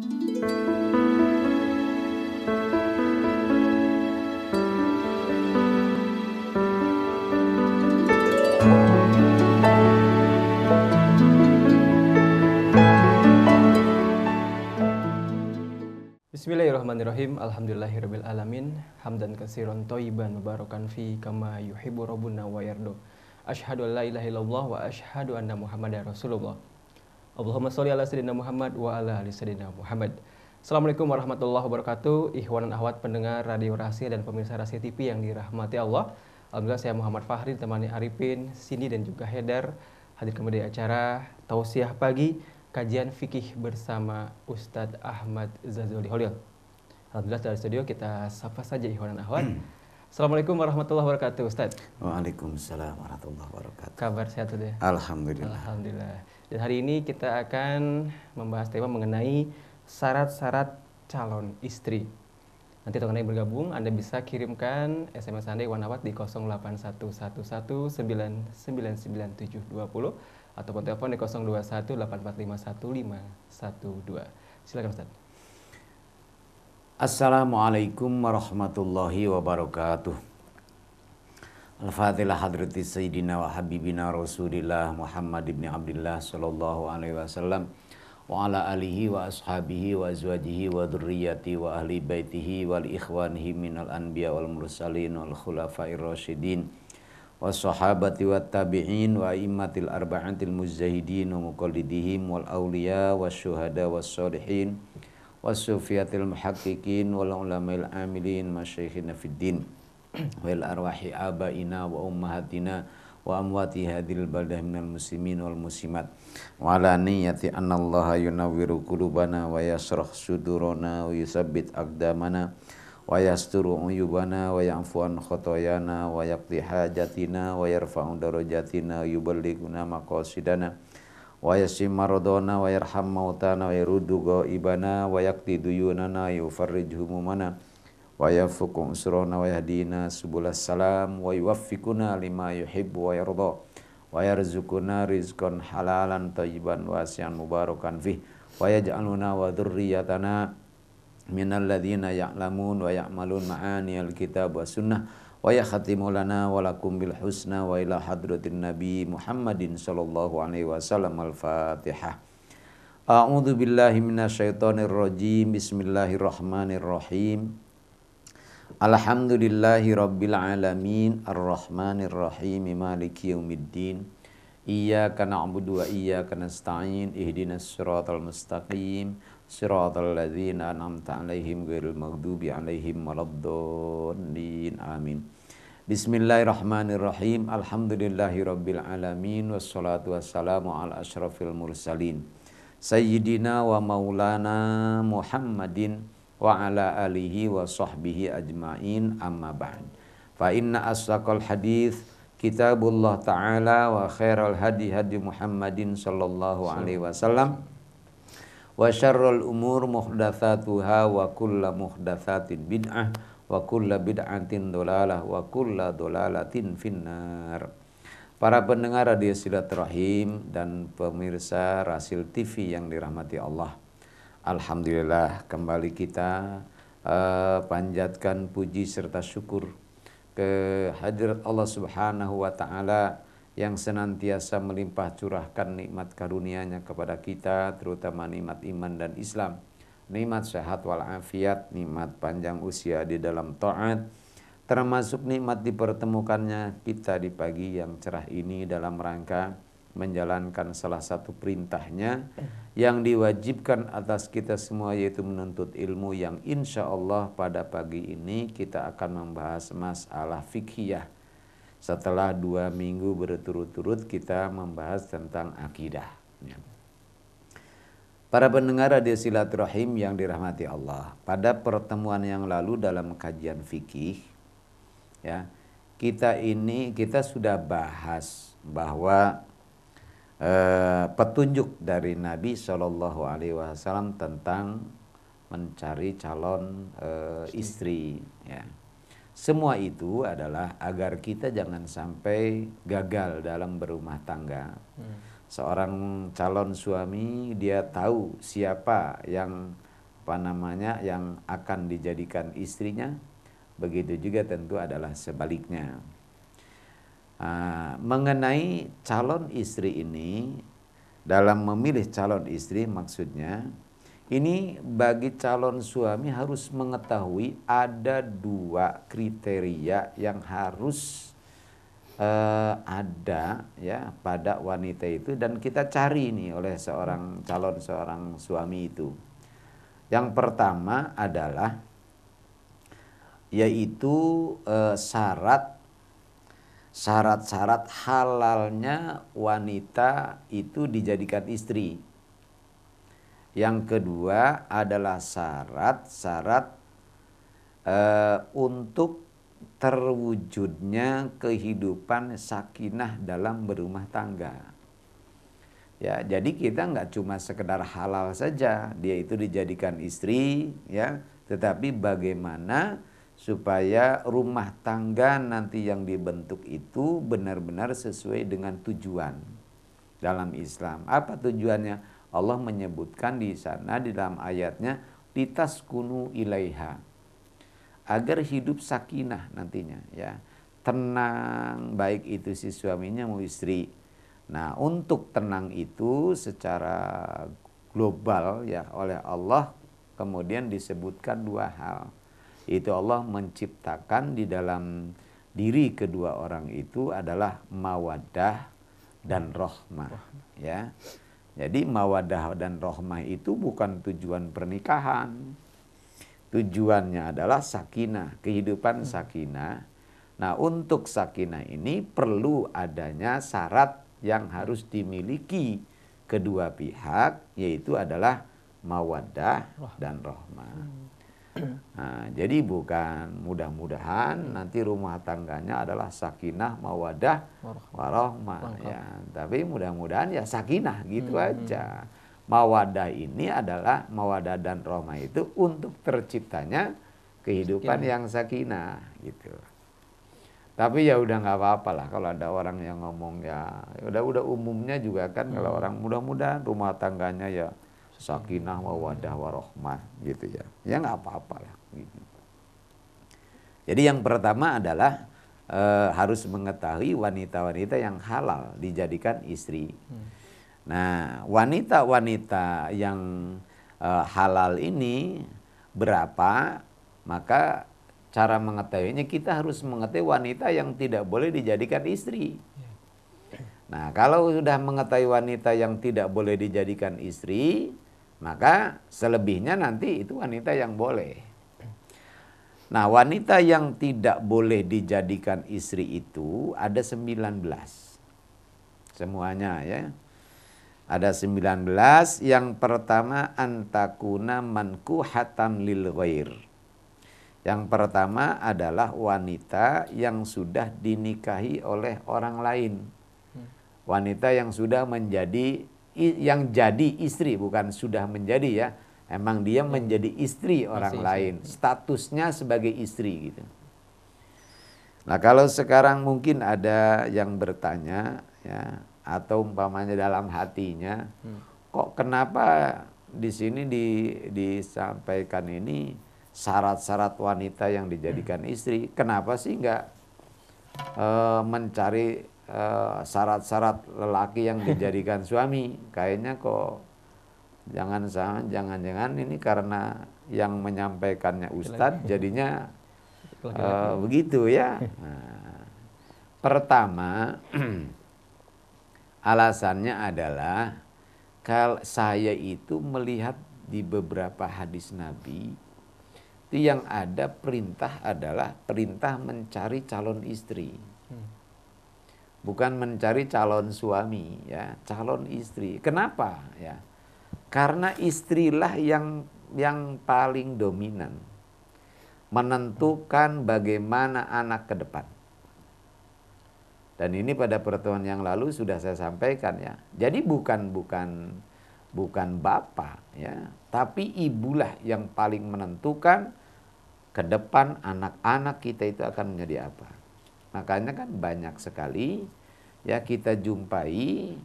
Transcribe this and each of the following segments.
Bismillahirrahmanirrahim. Alhamdulillahirabbil alamin. Hamdan katsiran thayyiban mubarakan fi kama yuhibbu rabbuna wa yarda. Asyhadu an la ilaha illallah wa asyhadu anna Muhammadar Rasulullah. Allahumma sholli ala sayyidina Muhammad wa ala ali sayyidina Muhammad. Assalamualaikum warahmatullahi wabarakatuh. Ikhwan dan akhwat pendengar Radio Rahasia dan pemirsa Rahasia TV yang dirahmati Allah. Alhamdulillah saya Muhammad Fahri ditemani Arifin, Cindy dan juga Haidar hadir kembali di acara Tausiah Pagi, kajian fikih bersama Ustadz Ahmad Zazuli Holil. Alhamdulillah dari studio kita sapa saja ikhwan dan akhwat. Assalamualaikum warahmatullahi wabarakatuh Ustadz. Waalaikumsalam warahmatullahi wabarakatuh. Kabar sehat sudah? Alhamdulillah. Alhamdulillah. Dan hari ini kita akan membahas tema mengenai syarat-syarat calon istri. Nanti teman-teman yang bergabung Anda bisa kirimkan SMS Anda ikhwan akhwat di 08111999720 ataupun telepon di 0218451512. Silakan Ustaz. Assalamualaikum warahmatullahi wabarakatuh. Al-Fatihah hadrati Sayyidina wa Habibina Rasulillah Muhammad ibn Abdullah sallallahu alaihi wasallam wa ala alihi wa ashabihi wa azwajihi wa dhurriyyati wa ahli baitihi wal ikhwanihi minal anbiya wal mursalin wal khulafair rasyidin wassahabati wat tabi'in wa immatil arba'atil mujahidin wa muqallidihim wal awliya wasyuhada wassolihin wassufiyatil muhaqqiqin wal ulama'il amilin masyayikhina fid din wal arwahi abaina wa ummahatina wa amwati hadhil baldah minal muslimin wal muslimat wa ala niyyati annallaha yunawwiru qulubana wa yashrah sudurana wa yusabbit aqdamana wa yasturu uyubana wa ya'fu an khotoyana wa yaqdi hajatina wa yarfa'u darajatina wa yuballighuna maqasidana wa yasim maradona wa yarham mautana wa yaruddu ghaibana wa yaqdi duyunana yufarrij humumana wa yafuqu usrana wa yahdina subulas salam wa yuwaffiquna lima yuhibbu wa yarda wa yarzuquna rizqan halalan thayyiban wasi'an mubarakan fih wa yaj'aluna wa dhurriyyatana minal ladzina ya'lamun wa ya'malun ma'aniyal kitab wa sunnah wa yakhtimu lana wa lakum bil husna wa ila hadratin nabi Muhammadin sallallahu alaihi wasallam. Al-Fatihah. A'udzu billahi minasyaitonir rajim. Bismillahirrahmanirrahim. Alhamdulillahi rabbil alamin arrahmanir rahim maliki yaumiddin. Iyyaka na'budu wa iyyaka nasta'in. Ihdinas siratal mustaqim. Siratal ladzina an'amta 'alaihim ghairil maghdubi 'alaihim waladdallin. Amin. Bismillahirrahmanirrahim. Alhamdulillahirabbil alamin wassalatu wassalamu ala asyrafil mursalin sayyidina wa maulana Muhammadin wa ala alihi wa sahbihi ajmain, amma ba'd. Fa inna asdaqal hadits kitabullah ta'ala wa khairal hadi hadi Muhammadin sallallahu alaihi wasallam wa syarrul umur muhdatsatuha wa kullu muhdatsatin bid'ah wa kullu bid'atin dhalalah wa kullu dhalalatin finnar. Para pendengar Radio Silaturahim dan pemirsa Rasil TV yang dirahmati Allah, alhamdulillah kembali kita panjatkan puji serta syukur ke hadirat Allah Subhanahu wa taala yang senantiasa melimpah curahkan nikmat karunia-Nya kepada kita, terutama nikmat iman dan Islam, nikmat sehat walafiat, nikmat panjang usia di dalam taat, termasuk nikmat dipertemukannya kita di pagi yang cerah ini dalam rangka menjalankan salah satu perintahnya yang diwajibkan atas kita semua, yaitu menuntut ilmu, yang insya Allah pada pagi ini kita akan membahas masalah fikhiyah. Setelah 2 minggu berturut-turut kita membahas tentang akidah. Para pendengar Radio Silaturahim yang dirahmati Allah, pada pertemuan yang lalu dalam kajian fikih, ya, kita sudah bahas bahwa petunjuk dari Nabi Shallallahu Alaihi Wasallam tentang mencari calon istri, ya. Semua itu adalah agar kita jangan sampai gagal dalam berumah tangga. Seorang calon suami dia tahu siapa yang yang akan dijadikan istrinya, begitu juga tentu adalah sebaliknya. Mengenai calon istri ini, dalam memilih calon istri maksudnya, ini bagi calon suami harus mengetahui ada 2 kriteria yang harus ada ya pada wanita itu, dan kita cari ini oleh seorang suami itu. Yang pertama adalah yaitu syarat-syarat halalnya wanita itu dijadikan istri. Yang kedua adalah syarat-syarat untuk terwujudnya kehidupan sakinah dalam berumah tangga. Ya, jadi kita nggak cuma sekedar halal saja dia itu dijadikan istri, ya, tetapi bagaimana supaya rumah tangga nanti yang dibentuk itu benar-benar sesuai dengan tujuan dalam Islam. Apa tujuannya? Allah menyebutkan di sana di dalam ayatnya, litaskunu ilaiha, agar hidup sakinah nantinya, ya, tenang, baik itu si suaminya mau istri. Nah, untuk tenang itu secara global ya oleh Allah kemudian disebutkan 2 hal. Itu Allah menciptakan di dalam diri kedua orang itu adalah mawaddah dan rahmah, ya. Jadi mawaddah dan rahmah itu bukan tujuan pernikahan. Tujuannya adalah sakinah, kehidupan sakinah. Nah, untuk sakinah ini perlu adanya syarat yang harus dimiliki kedua pihak, yaitu adalah mawaddah dan rahmah. Nah, jadi bukan mudah-mudahan nanti rumah tangganya adalah sakinah, mawaddah, warahmah, ya. Tapi mudah-mudahan ya sakinah gitu aja. Mawaddah ini adalah mawaddah dan rahmah itu untuk terciptanya kehidupan yang sakinah gitu. Tapi ya udah nggak apa-apa lah kalau ada orang yang ngomong ya udah umumnya juga kan kalau orang mudah-mudahan rumah tangganya ya sakinah mawaddah warahmah gitu ya. Ya nggak apa-apa lah gitu. Jadi yang pertama adalah harus mengetahui wanita-wanita yang halal dijadikan istri. Nah, wanita-wanita yang halal ini berapa? Maka cara mengetahuinya kita harus mengetahui wanita yang tidak boleh dijadikan istri. Nah, kalau sudah mengetahui wanita yang tidak boleh dijadikan istri, maka selebihnya nanti itu wanita yang boleh. Nah, wanita yang tidak boleh dijadikan istri itu ada 19. Semuanya ya. Ada 19. Yang pertama antakuna mankuhatan lil ghair. Yang pertama adalah wanita yang sudah dinikahi oleh orang lain. Wanita yang sudah yang jadi istri, bukan sudah menjadi ya. Emang dia menjadi istri orang lain. Statusnya sebagai istri gitu. Nah, kalau sekarang mungkin ada yang bertanya ya, atau umpamanya dalam hatinya, kok kenapa di sini disampaikan ini syarat-syarat wanita yang dijadikan istri, kenapa sih nggak mencari syarat-syarat lelaki yang dijadikan suami? Kayaknya kok jangan-jangan ini karena yang menyampaikannya Ustadz jadinya begitu ya. Nah, pertama alasannya adalah kalau saya itu melihat di beberapa hadis Nabi itu yang ada perintah adalah perintah mencari calon istri. Bukan mencari calon suami ya, calon istri. Kenapa ya? Karena istrilah yang paling dominan menentukan bagaimana anak ke depan. Dan ini pada pertemuan yang lalu sudah saya sampaikan ya. Jadi bukan bapak ya, tapi ibulah yang paling menentukan ke depan anak-anak kita itu akan menjadi apa. Makanya kan banyak sekali ya kita jumpai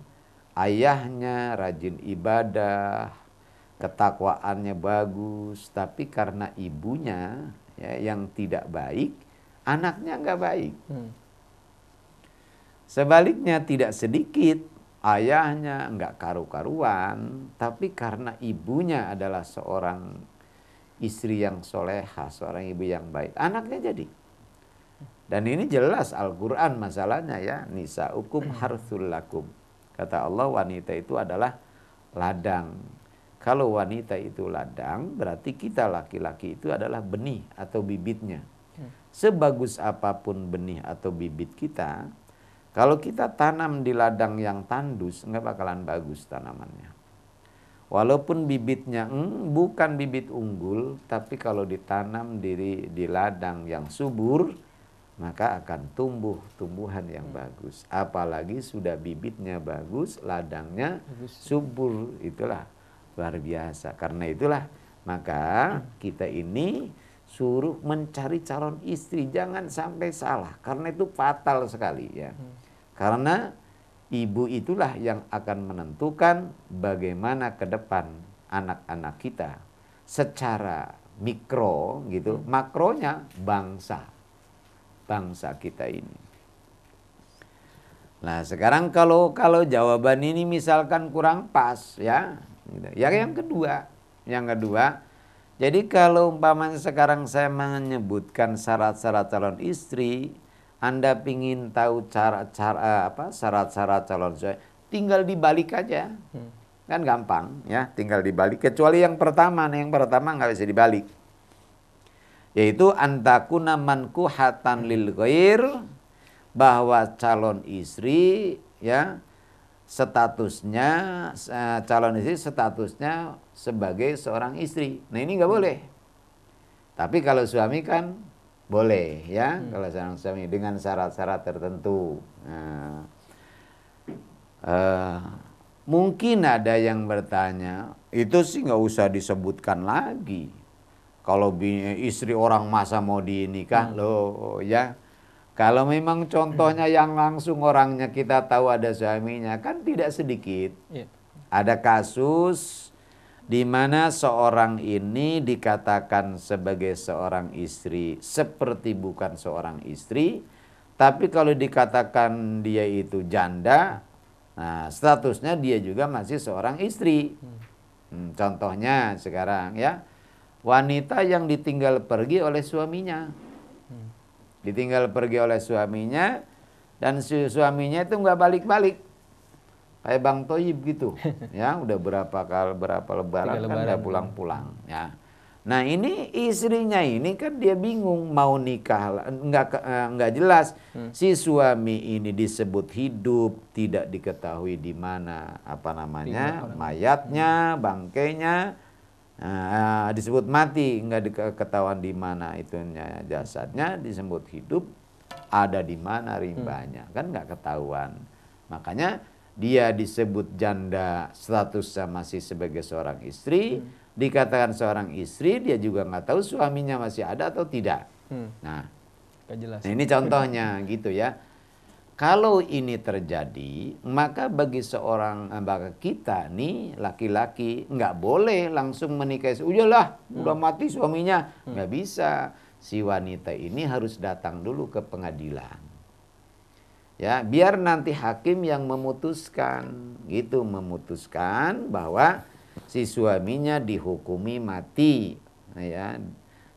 ayahnya rajin ibadah, ketakwaannya bagus, tapi karena ibunya ya, yang tidak baik, anaknya nggak baik. Sebaliknya tidak sedikit ayahnya nggak karu-karuan, tapi karena ibunya adalah seorang istri yang soleha, seorang ibu yang baik, anaknya jadi. Dan ini jelas Al-Quran masalahnya ya, nisa'ukum harthul lakum. Kata Allah, wanita itu adalah ladang. Kalau wanita itu ladang, berarti kita laki-laki itu adalah benih atau bibitnya. Sebagus apapun benih atau bibit kita, kalau kita tanam di ladang yang tandus, nggak bakalan bagus tanamannya. Walaupun bibitnya bukan bibit unggul, tapi kalau ditanam di ladang yang subur, maka akan tumbuh tumbuhan yang bagus. Apalagi sudah bibitnya bagus, ladangnya subur, itulah luar biasa. Karena itulah maka kita ini suruh mencari calon istri, jangan sampai salah, karena itu fatal sekali ya. Karena ibu itulah yang akan menentukan bagaimana ke depan anak-anak kita secara mikro gitu, makronya bangsa kita ini. Nah, sekarang kalau jawaban ini misalkan kurang pas ya. Yang kedua, jadi kalau umpamanya sekarang saya menyebutkan syarat-syarat calon istri, Anda pingin tahu syarat-syarat calon suami, tinggal dibalik aja. Kan gampang ya, tinggal dibalik. Kecuali yang pertama nggak bisa dibalik. Yaitu antakuna mankuhatan lil ghair, bahwa calon istri ya statusnya sebagai seorang istri. Nah, ini nggak boleh. Tapi kalau suami kan boleh ya, kalau seorang suami dengan syarat-syarat tertentu. Nah, mungkin ada yang bertanya, itu sih nggak usah disebutkan lagi. Kalau istri orang masa mau dinikah loh ya. Kalau memang contohnya yang langsung orangnya kita tahu ada suaminya, kan tidak sedikit. Ada kasus di mana seorang ini dikatakan sebagai seorang istri seperti bukan seorang istri, tapi kalau dikatakan dia itu janda, nah statusnya dia juga masih seorang istri. Contohnya sekarang ya, wanita yang ditinggal pergi oleh suaminya. Ditinggal pergi oleh suaminya, dan suaminya itu nggak balik-balik. Kayak Bang Toyib gitu. Ya, udah berapa lebaran kan nggak pulang-pulang ya. Nah, ini istrinya ini kan dia bingung mau nikah, nggak jelas. Si suami ini disebut hidup, tidak diketahui di mana mayatnya, bangkainya. Nah, disebut mati, nggak diketahuan di mana itunya jasadnya, disebut hidup, ada di mana rimbanya, kan nggak ketahuan. Makanya dia disebut janda, statusnya masih sebagai seorang istri, dikatakan seorang istri, dia juga nggak tahu suaminya masih ada atau tidak. Nah, ini contohnya gitu ya. Kalau ini terjadi, maka bagi kita nih laki-laki nggak boleh langsung menikahi. Udahlah, udah mati suaminya, nggak bisa. Si wanita ini harus datang dulu ke pengadilan. Ya, biar nanti hakim yang memutuskan, gitu, memutuskan bahwa si suaminya dihukumi mati, ya,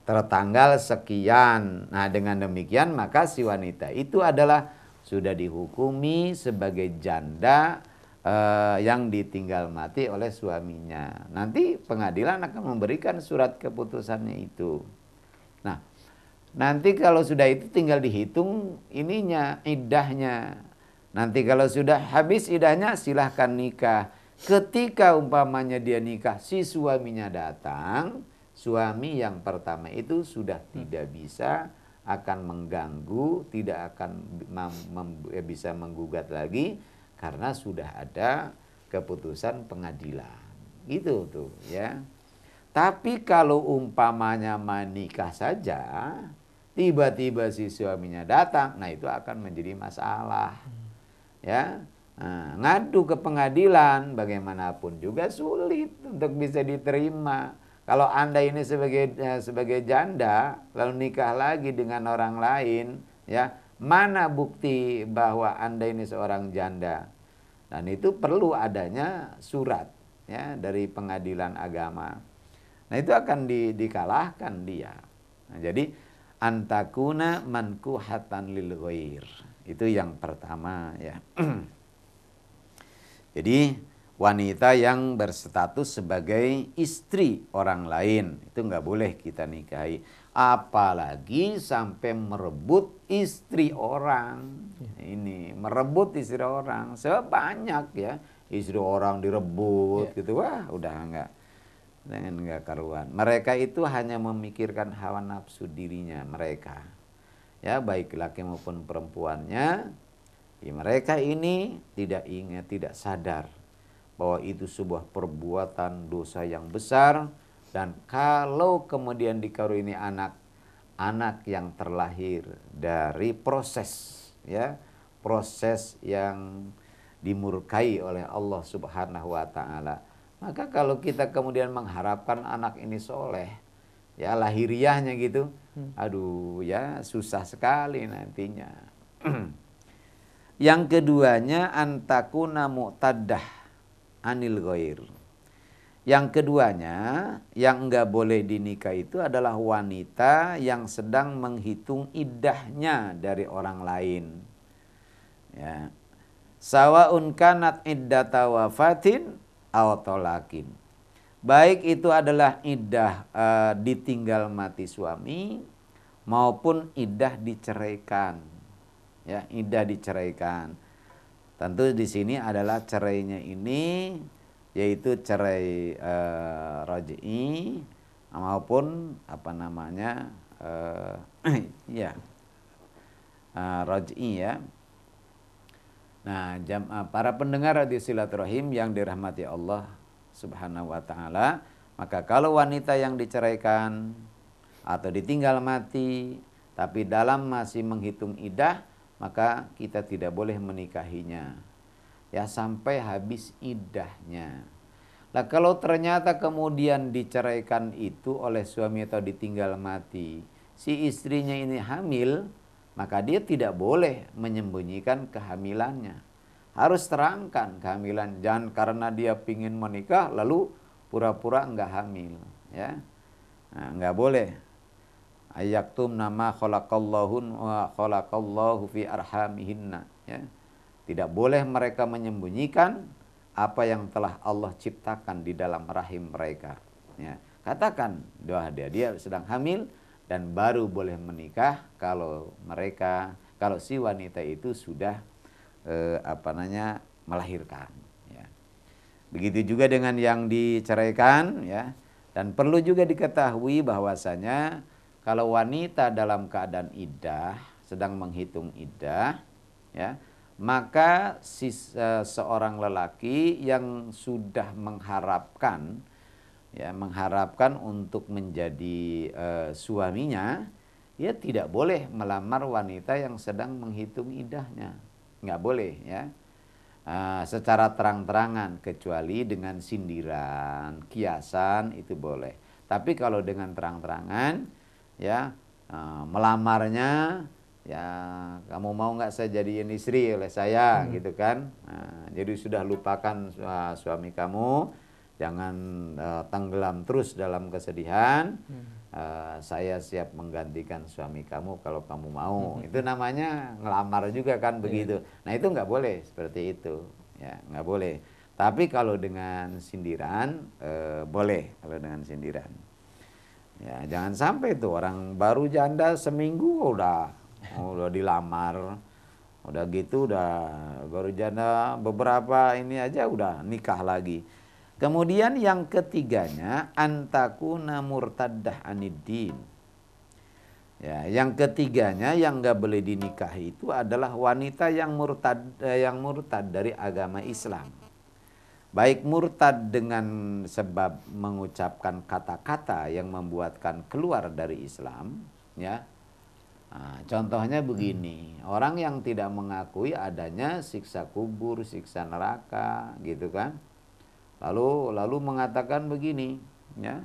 tertanggal sekian. Nah, dengan demikian maka si wanita itu adalah sudah dihukumi sebagai janda yang ditinggal mati oleh suaminya. Nanti pengadilan akan memberikan surat keputusannya itu. Nah, nanti kalau sudah itu tinggal dihitung iddahnya. Nanti kalau sudah habis iddahnya silahkan nikah. Ketika umpamanya dia nikah, si suaminya datang, suami yang pertama itu sudah tidak bisa, akan mengganggu, tidak akan bisa menggugat lagi karena sudah ada keputusan pengadilan. Gitu tuh ya. Tapi kalau umpamanya menikah saja, tiba-tiba si suaminya datang, nah itu akan menjadi masalah. Ya. Nah, ngadu ke pengadilan bagaimanapun juga sulit untuk bisa diterima. Kalau Anda ini sebagai janda lalu nikah lagi dengan orang lain, ya, mana bukti bahwa Anda ini seorang janda? Dan itu perlu adanya surat, ya, dari pengadilan agama. Nah, itu akan dikalahkan dia. Nah, jadi antakuna mankuhatan lil ghair. Itu yang pertama, ya. Jadi wanita yang berstatus sebagai istri orang lain itu nggak boleh kita nikahi, apalagi sampai merebut istri orang. Ini merebut istri orang, sebab banyak ya istri orang direbut gitu, wah udah nggak karuan. Mereka itu hanya memikirkan hawa nafsu dirinya mereka, ya, baik laki maupun perempuannya. Ya, mereka ini tidak ingat, tidak sadar bahwa itu sebuah perbuatan dosa yang besar. Dan kalau kemudian dikaruniai anak yang terlahir dari proses, ya, proses yang dimurkai oleh Allah Subhanahu wa taala, maka kalau kita kemudian mengharapkan anak ini soleh, ya, lahiriahnya gitu, aduh, ya, susah sekali nantinya. Yang keduanya antakuna mu'taddah anil ghair. Yang keduanya yang enggak boleh dinikah itu adalah wanita yang sedang menghitung iddahnya dari orang lain. Ya. Sawaun kanat iddata wafatin aw tolakin. Baik itu adalah iddah ditinggal mati suami maupun iddah diceraikan. Ya, iddah diceraikan. Tentu di sini adalah cerainya ini yaitu cerai raj'i maupun apa namanya ya raj'i, ya. Nah, para pendengar radio silaturahim yang dirahmati Allah Subhanahu wa taala, maka kalau wanita yang diceraikan atau ditinggal mati tapi dalam masih menghitung iddah, maka kita tidak boleh menikahinya, ya, sampai habis iddahnya. Nah, kalau ternyata kemudian diceraikan itu oleh suami atau ditinggal mati, si istrinya ini hamil, maka dia tidak boleh menyembunyikan kehamilannya. Harus terangkan kehamilan, jangan karena dia pingin menikah lalu pura-pura enggak hamil, ya. Nah, enggak boleh. Ayaktum nama khalaqallahu fi arhamihinna, ya. Tidak boleh mereka menyembunyikan apa yang telah Allah ciptakan di dalam rahim mereka, ya. Katakan doa dia sedang hamil dan baru boleh menikah kalau si wanita itu sudah melahirkan, ya. Begitu juga dengan yang diceraikan, ya. Dan perlu juga diketahui bahwasanya kalau wanita dalam keadaan iddah, sedang menghitung iddah, ya, maka seorang lelaki yang sudah mengharapkan untuk menjadi suaminya, dia tidak boleh melamar wanita yang sedang menghitung iddahnya, nggak boleh, ya. Secara terang-terangan, kecuali dengan sindiran, kiasan itu boleh. Tapi kalau dengan terang-terangan, ya, melamarnya, ya, kamu mau nggak saya jadiin istri oleh saya, gitu kan. Jadi sudah lupakan suami kamu, jangan tenggelam terus dalam kesedihan. Saya siap menggantikan suami kamu kalau kamu mau. Itu namanya ngelamar juga kan, begitu. Nah, itu nggak boleh seperti itu, ya, nggak boleh. Tapi kalau dengan sindiran boleh, kalau dengan sindiran. Ya, jangan sampai tuh orang baru janda seminggu udah dilamar, udah gitu udah baru janda beberapa ini aja udah nikah lagi. Kemudian yang ketiganya antakuna murtaddah aniddin. Ya, yang ketiganya yang nggak boleh dinikahi itu adalah wanita yang murtad dari agama Islam. Baik murtad dengan sebab mengucapkan kata-kata yang membuatkan keluar dari Islam, ya, Nah, contohnya begini, orang yang tidak mengakui adanya siksa kubur, siksa neraka, gitu kan? Lalu mengatakan begini, ya,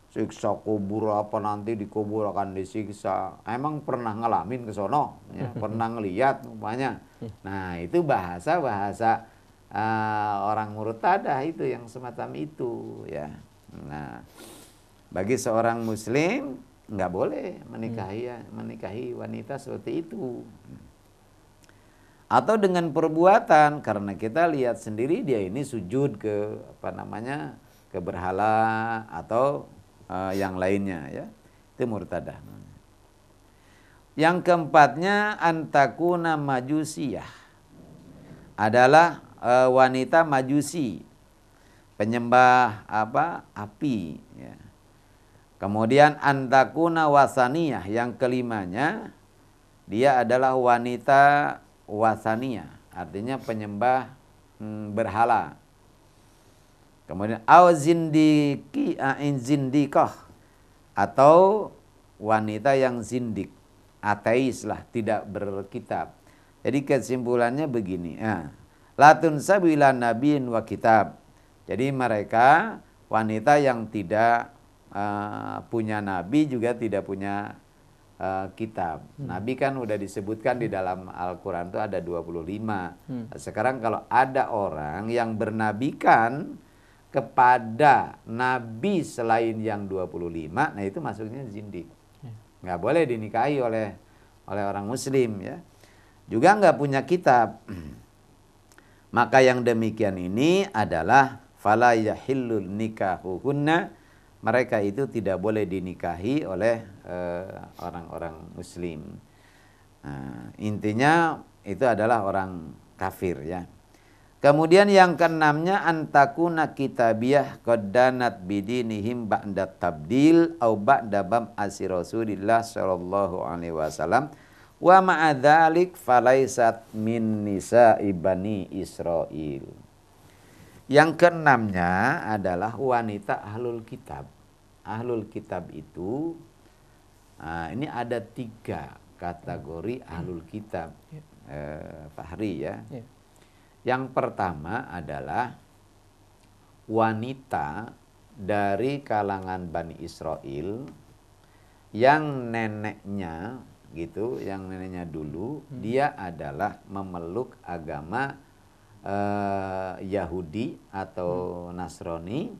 siksa kubur apa nanti di kubur akan disiksa. Emang pernah ngalamin ke sono, ya, pernah ngeliat umpamanya. Nah, itu bahasa orang murtadah itu yang semacam itu, ya. Nah, bagi seorang muslim nggak boleh menikahi wanita seperti itu. Atau dengan perbuatan, karena kita lihat sendiri dia ini sujud ke ke berhala atau yang lainnya, ya. Itu murtadah. Yang keempatnya antakuna majusiyah, adalah wanita majusi, penyembah api, ya. Kemudian antakuna wasaniyah, yang kelimanya dia adalah wanita wasaniyah, artinya penyembah berhala. Kemudian zindikah, atau wanita yang zindik, ateis lah, tidak berkitab. Jadi kesimpulannya begini, latun sabila nabiin wa kitab. Jadi mereka wanita yang tidak punya nabi, juga tidak punya kitab. Nabi kan udah disebutkan di dalam Al-Quran itu ada 25. Sekarang kalau ada orang yang bernabikan kepada nabi selain yang 25, nah itu masuknya zindik. Nggak boleh dinikahi oleh orang muslim, ya. Juga nggak punya kitab. Maka yang demikian ini adalah fala yahillul nikahuhunna, mereka itu tidak boleh dinikahi oleh orang-orang muslim. Nah, intinya itu adalah orang kafir, ya. Kemudian yang keenamnya antakuna kitabiyah qaddanat bidinihim ba'da tabdil au ba'da bam'asi Rasulillah sallallahu alaihi wasallam wa ma'adzalik falaisat min nisa'i bani Israil. Yang keenamnya adalah wanita ahlul kitab. Ahlul kitab itu ini ada 3 kategori ahlul kitab, Fahri, ya. Yang pertama adalah wanita dari kalangan Bani Israel yang neneknya gitu, yang neneknya dulu dia adalah memeluk agama Yahudi atau Nasrani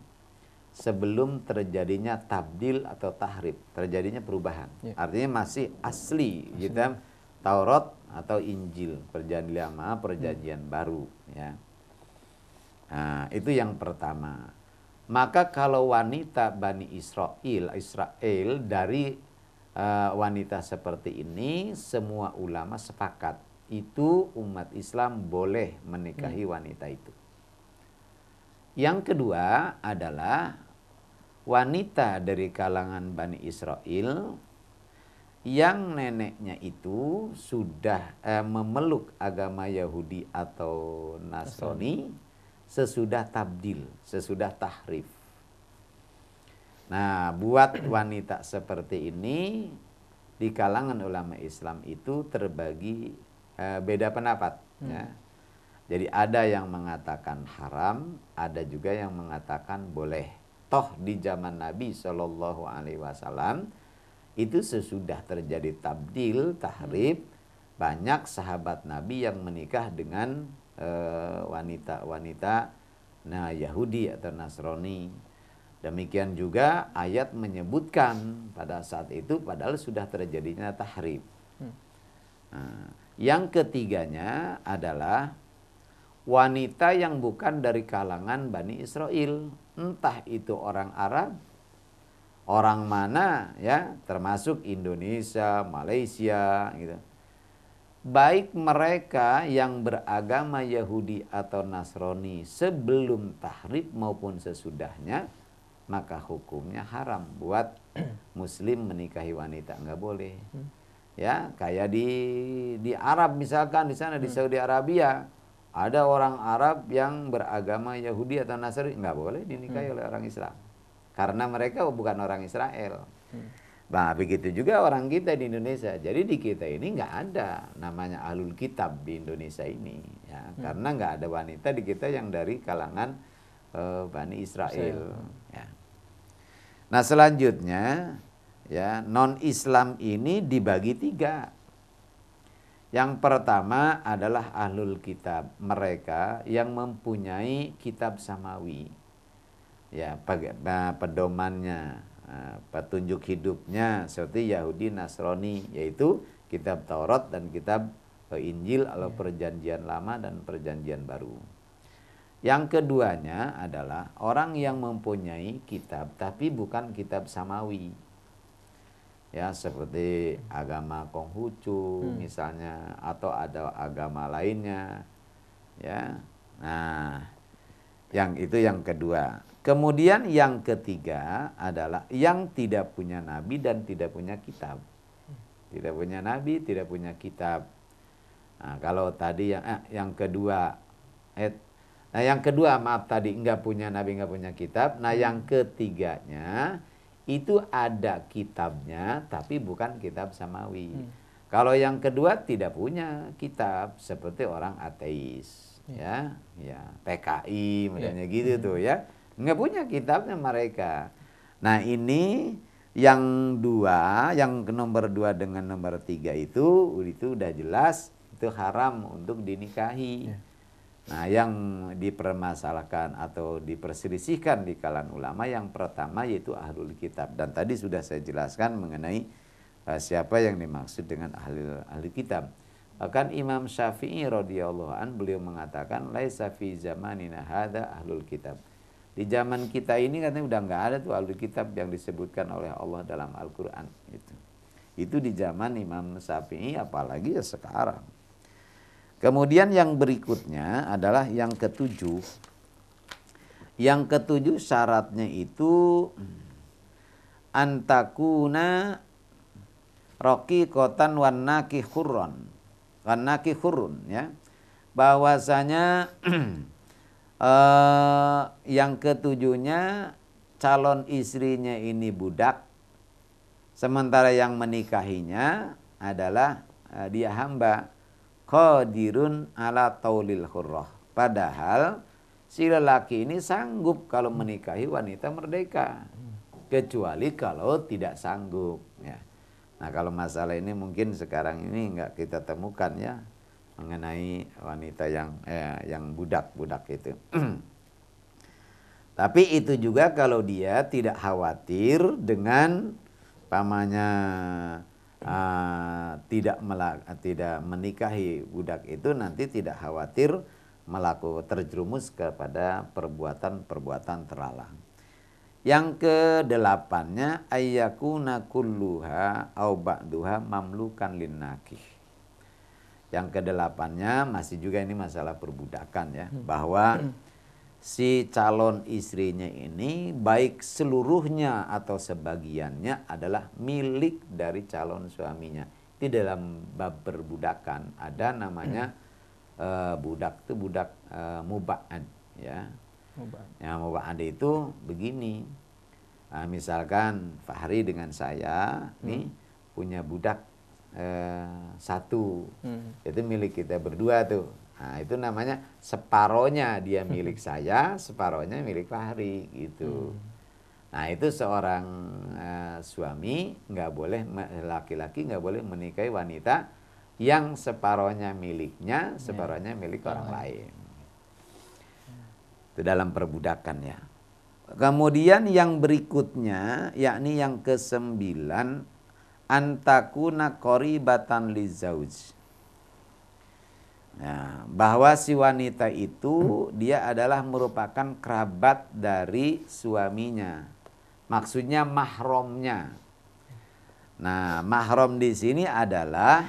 sebelum terjadinya tabdil atau tahrif, terjadinya perubahan. Artinya masih asli gitu, Taurat atau Injil, perjanjian lama, perjanjian baru, ya. Nah, itu yang pertama. Maka kalau wanita Bani Israel dari wanita seperti ini, semua ulama sepakat itu umat Islam boleh menikahi wanita itu. Yang kedua adalah wanita dari kalangan Bani Israel yang neneknya itu sudah memeluk agama Yahudi atau Nasrani sesudah tabdil, sesudah tahrif. Nah, buat wanita seperti ini di kalangan ulama Islam itu terbagi beda pendapat, ya. Jadi ada yang mengatakan haram, ada juga yang mengatakan boleh. Toh di zaman Nabi Shallallahu Alaihi Wasallam itu sesudah terjadi tabdil, tahrif, banyak sahabat Nabi yang menikah dengan wanita-wanita Yahudi atau Nasrani. Demikian juga ayat menyebutkan pada saat itu padahal sudah terjadinya tahrif. Nah, yang ketiganya adalah wanita yang bukan dari kalangan Bani Israel, entah itu orang Arab, orang mana, ya, termasuk Indonesia, Malaysia, gitu. Baik mereka yang beragama Yahudi atau Nasrani sebelum tahrif maupun sesudahnya, maka hukumnya haram buat muslim menikahi wanita, nggak boleh. Ya, kayak di Arab misalkan, di sana di Saudi Arabia ada orang Arab yang beragama Yahudi atau Nasrani, nggak boleh dinikahi oleh orang Islam karena mereka bukan orang Israel. Nah, begitu juga orang kita di Indonesia. Jadi di kita ini nggak ada namanya ahlul kitab di Indonesia ini, ya, karena nggak ada wanita di kita yang dari kalangan Bani Israel. Ya. Nah, selanjutnya, ya, non-Islam ini dibagi 3. Yang pertama adalah ahlul kitab, mereka yang mempunyai kitab samawi, ya, pedomannya, petunjuk hidupnya seperti Yahudi, Nasrani, yaitu kitab Taurat dan kitab Injil atau perjanjian lama dan perjanjian baru. Yang keduanya adalah orang yang mempunyai kitab tapi bukan kitab samawi, ya, seperti agama Konghucu misalnya, atau ada agama lainnya, ya. Nah, yang itu yang kedua. Kemudian yang ketiga adalah yang tidak punya nabi dan tidak punya kitab. Tidak punya nabi, tidak punya kitab. Nah, kalau tadi yang kedua, nah yang kedua maaf tadi nggak punya nabi, nggak punya kitab. Nah yang ketiganya itu ada kitabnya tapi bukan kitab samawi. Kalau yang kedua tidak punya kitab seperti orang ateis, ya, PKI misalnya gitu tuh, ya, nggak punya kitabnya mereka. Nah ini yang dua, yang nomor 2 dengan nomor 3 itu udah jelas itu haram untuk dinikahi. Nah, yang dipermasalahkan atau diperselisihkan di kalangan ulama yang pertama yaitu ahlul kitab, dan tadi sudah saya jelaskan mengenai siapa yang dimaksud dengan ahli kitab. Bahkan Imam Syafi'i radhiyallahu an beliau mengatakan laisa fi zamanina hadza ahlul kitab. Di zaman kita ini katanya udah nggak ada tuh ahlul kitab yang disebutkan oleh Allah dalam Al-Qur'an itu. Itu di zaman Imam Syafi'i, apalagi ya sekarang. Kemudian yang berikutnya adalah yang ketujuh. Yang ketujuh syaratnya itu antakuna raqiqatan wan nakihurun. Wan nakihurun, ya. Bahwasanya yang ketujuhnya calon istrinya ini budak, sementara yang menikahinya adalah dia hamba. Qadirun ala taulil hurrah. Padahal si lelaki ini sanggup kalau menikahi wanita merdeka, kecuali kalau tidak sanggup, ya. Nah, kalau masalah ini mungkin sekarang ini enggak kita temukan, ya, mengenai wanita yang budak-budak itu. Tapi itu juga kalau dia tidak khawatir dengan pamannya tidak menikahi budak itu, nanti tidak khawatir terjerumus kepada perbuatan terlarang. Yang ke-8-nya ayyakuna kulluha au ba'duha mamlukan linnakih. Yang ke-8-nya masih juga ini masalah perbudakan, ya, bahwa si calon istrinya ini baik seluruhnya atau sebagiannya adalah milik dari calon suaminya. Di dalam bab perbudakan ada namanya budak itu budak muba'ad, ya. Ya, muba'ad itu begini. Misalkan Fahri dengan saya nih punya budak satu, itu milik kita berdua tuh. Nah, itu namanya separohnya dia milik saya, separohnya milik Fahri gitu. Nah, itu seorang suami nggak boleh, laki-laki nggak boleh menikahi wanita yang separohnya miliknya, separohnya milik orang lain. Itu dalam perbudakan, ya. Kemudian yang berikutnya, yakni yang ke-9, antakuna qaribatan lizauj. Nah, bahwa si wanita itu dia adalah merupakan kerabat dari suaminya. Maksudnya mahramnya. Nah, mahram di sini adalah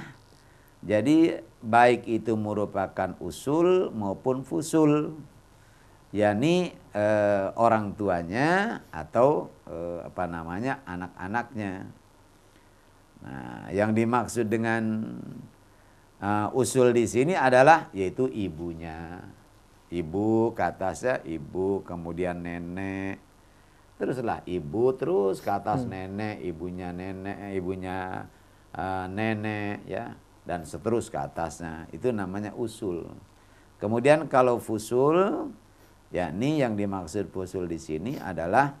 jadi baik itu merupakan usul maupun fusul. yakni orang tuanya atau anak-anaknya. Nah, yang dimaksud dengan usul di sini adalah yaitu ibunya. Ibu ke atasnya ibu, kemudian nenek, teruslah ibu terus ke atas nenek, ibunya nenek ya, dan seterus ke atasnya. Itu namanya usul. Kemudian kalau fusul, yakni yang dimaksud fusul di sini adalah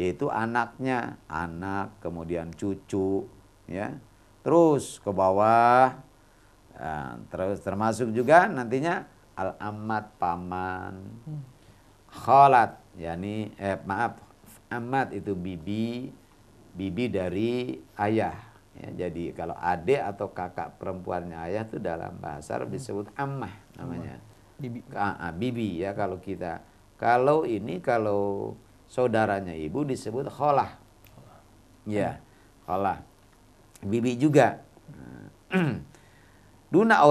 yaitu anaknya, anak, kemudian cucu, ya, terus ke bawah, terus termasuk juga nantinya al-amat, paman, khalat, yakni amat itu bibi dari ayah. Ya, jadi kalau adik atau kakak perempuannya ayah itu dalam bahasa Arab disebut ammah namanya. Bibi ya kalau kita. Kalau saudaranya ibu disebut kholah. Ya, kholah. Bibi juga. Duna